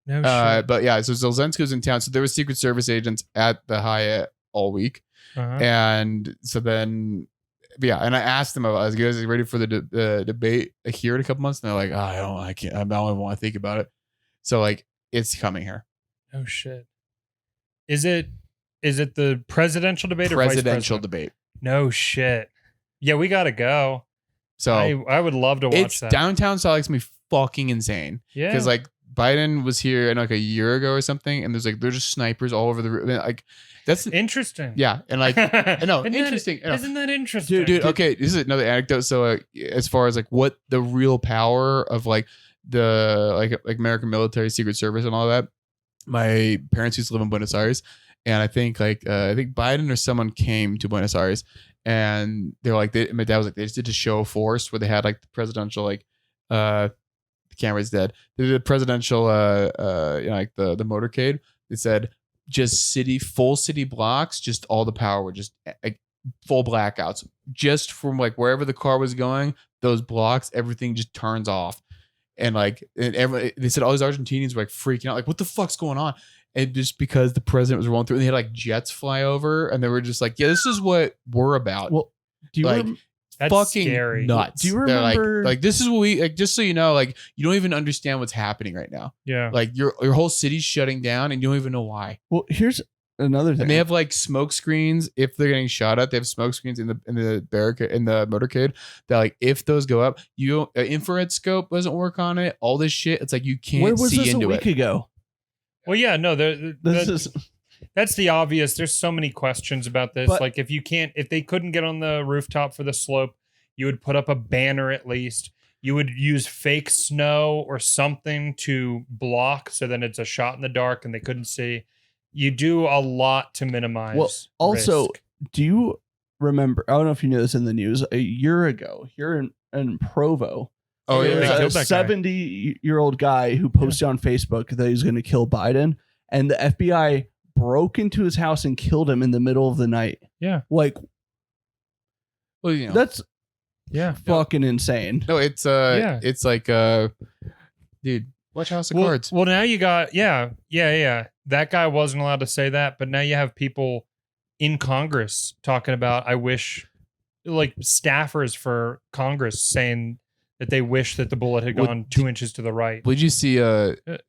No shit. But yeah, so Zelensky was in town. So there were Secret Service agents at the Hyatt all week. Uh-huh. And so then, and I asked them about, you guys ready for the debate here in a couple months? And they're like, I can't, I don't even want to think about it. So like, it's coming here. Oh shit. Is it the presidential debate or presidential vice president? debate? No shit. Yeah, we got to go. So I would love to watch that. Downtown Salt Lake's gonna be fucking insane. Yeah. Because like Biden was here like a year ago or something, and there's just snipers all over the room. Like that's interesting. Yeah, and like interesting. Isn't that interesting, dude? Okay, this is another anecdote. So as far as like what the real power of like the like American military, Secret Service, and all that. My parents used to live in Buenos Aires, and I think Biden or someone came to Buenos Aires, and they're like, my dad was like, they just did a show of force where they had like the presidential the camera's dead. They did a presidential like the motorcade. They said just full city blocks, just all the power were just like full blackouts. Just from like wherever the car was going, those blocks, everything just turns off. And like, they said all these Argentinians were like freaking out, like, what the fuck's going on? And just because the president was rolling through, and they had like jets fly over, and they were just like, yeah, this is what we're about. Well, do you like, that's fucking scary. nuts. Do you They're remember? like this is what we like? Just so you know, like you don't even understand what's happening right now. Yeah. Like your whole city's shutting down, and you don't even know why. Well, here's another thing. And they have like smoke screens if they're getting shot at. They have smoke screens in the barricade in the motorcade that like if those go up, infrared scope doesn't work on it. All this shit, it's like you can't Where was see this into a week it. ago? Well, yeah, no, This that's the obvious. There's so many questions about this. But- like if they couldn't get on the rooftop for the slope, you would put up a banner at least. You would use fake snow or something to block so then it's a shot in the dark and they couldn't see. You do a lot to minimize. Well, also, risk. do you remember, I don't know if you knew this in the news, a year ago here in Provo. Oh, There They yeah. killed was that a guy. 70-year-old guy who posted on Facebook that he's going to kill Biden, and the FBI broke into his house and killed him in the middle of the night. Yeah. Like, Well, you know. that's Yeah. fucking insane. No, it's Yeah. it's like dude, watch House of Well, Cards. well, now you got yeah. That guy wasn't allowed to say that, but now you have people in Congress talking about. I wish, like staffers for Congress saying that they wish that the bullet had Well, gone 2 inches to the right. Would you see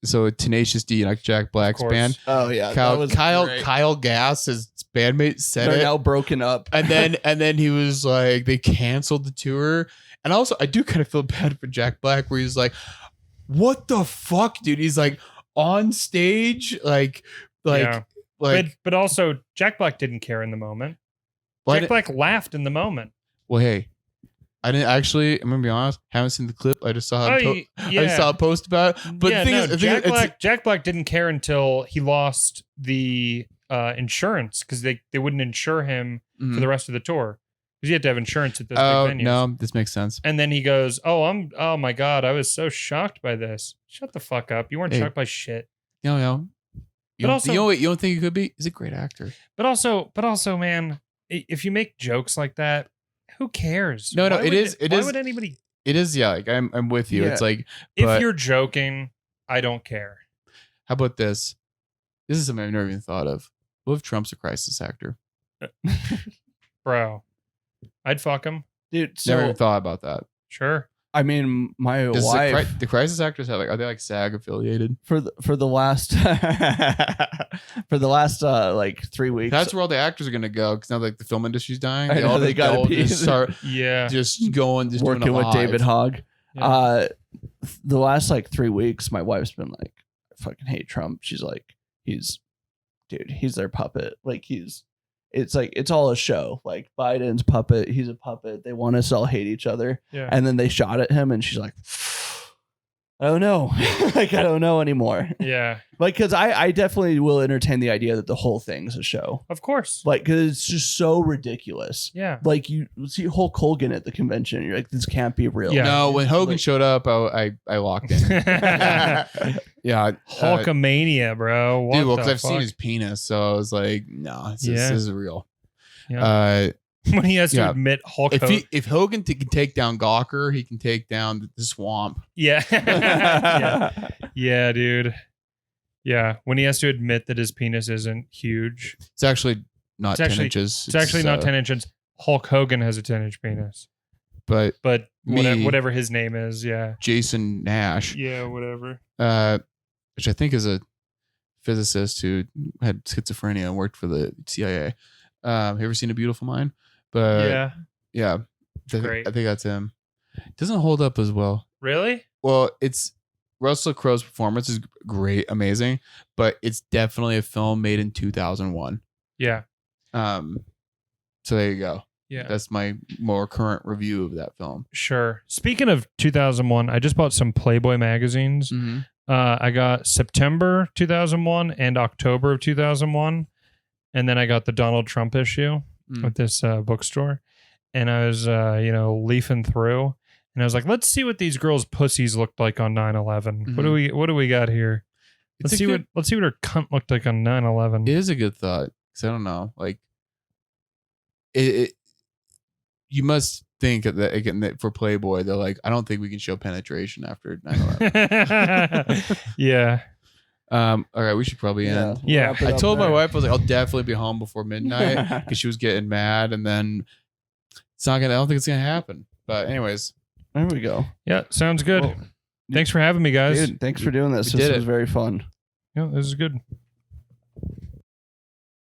so Tenacious D, like Jack Black's course. band? Oh yeah, Kyle Gass, his bandmate, said They're it. now broken up. And then he was like, they canceled the tour. And also, I do kind of feel bad for Jack Black, where he's like, "What the fuck, dude?" He's like on stage, like, Yeah. like. But also Jack Black didn't care in the moment. Why Jack did- Black laughed in the moment. well, hey, I didn't actually. I'm gonna be honest. Haven't seen the clip. I just saw. I just saw a post about it. But yeah, the thing no, is, I think Jack Black didn't care until he lost the insurance because they wouldn't insure him for the rest of the tour because you had to have insurance at those oh big venues. no, this makes sense. And then he goes, "Oh my god, I was so shocked by this." Shut the fuck up! You weren't Hey. shocked by shit. No. But also- you know what? You don't think he could be? He's a great actor. But also, man, if you make jokes like that, who cares? No, Why it would- is- Why would anybody? It is, yeah. Like I'm with you. Yeah. It's like, If but you're joking, I don't care. how about this? This is something I've never even thought of. What if Trump's a crisis actor? Bro, I'd fuck him. Dude, Never so even thought about that. Sure. I mean, my Does wife the crisis actors have are they like SAG affiliated? for the last like 3 weeks. That's where all the actors are gonna go because now like the film industry's dying. I know, all they just gotta go, be- just start Yeah. just going just working doing a with live. David Hogg. Yeah. The last like 3 weeks, my wife's been like, I fucking hate Trump. She's like, he's their puppet. Like it's all a show. Like Biden's puppet, he's a puppet. They want us to all hate each other. Yeah. And then they shot at him, and she's like, I don't know. Like, I don't know anymore. Yeah. Like, because I definitely will entertain the idea that the whole thing's a show. Of course. Like, because it's just so ridiculous. Yeah. Like, you see Hulk Hogan at the convention, and you're like, this can't be real. Yeah. No, when Hogan Like- showed up, I locked in. Yeah, Hulkamania, bro. What dude. Well, the because I've seen fuck? his penis, so I was like, no, this Yeah. is real. Yeah. When he has to yeah. admit Hulk If Hogan. if Hogan can take down Gawker, he can take down the swamp. Yeah. yeah. Yeah, dude. Yeah. When he has to admit that his penis isn't huge. It's actually not It's 10 actually- inches. It's actually not 10 inches. Hulk Hogan has a 10-inch penis. But But Me- whatever his name is, yeah. Jason Nash, Yeah, whatever. which I think is a physicist who had schizophrenia and worked for the CIA. Have you ever seen A Beautiful Mind? But yeah, great. I think that's him. Doesn't hold up as well. Really? Well, it's Russell Crowe's performance is great, amazing, but it's definitely a film made in 2001. Yeah. So there you go. Yeah. That's my more current review of that film. Sure. Speaking of 2001, I just bought some Playboy magazines. Mm-hmm. I got September 2001 and October of 2001. And then I got the Donald Trump issue at this bookstore. And I was, leafing through. And I was like, let's see what these girls' pussies looked like on 9/11. What do we got here? Let's see what her cunt looked like on 9/11. It is a good thought. 'Cause I don't know. Like, it you must think that again that for Playboy, they're like, I don't think we can show penetration after 9/11. Yeah. All right, we should probably end. Yeah. wrap it I up told my there. wife, I was like, I'll definitely be home before midnight because she was getting mad, and then I don't think it's gonna happen. But anyways, There we go. Yeah. Sounds good. Well, Thanks for having me, guys. dude, thanks for doing this. We This did was it. very fun. Yeah, this is good.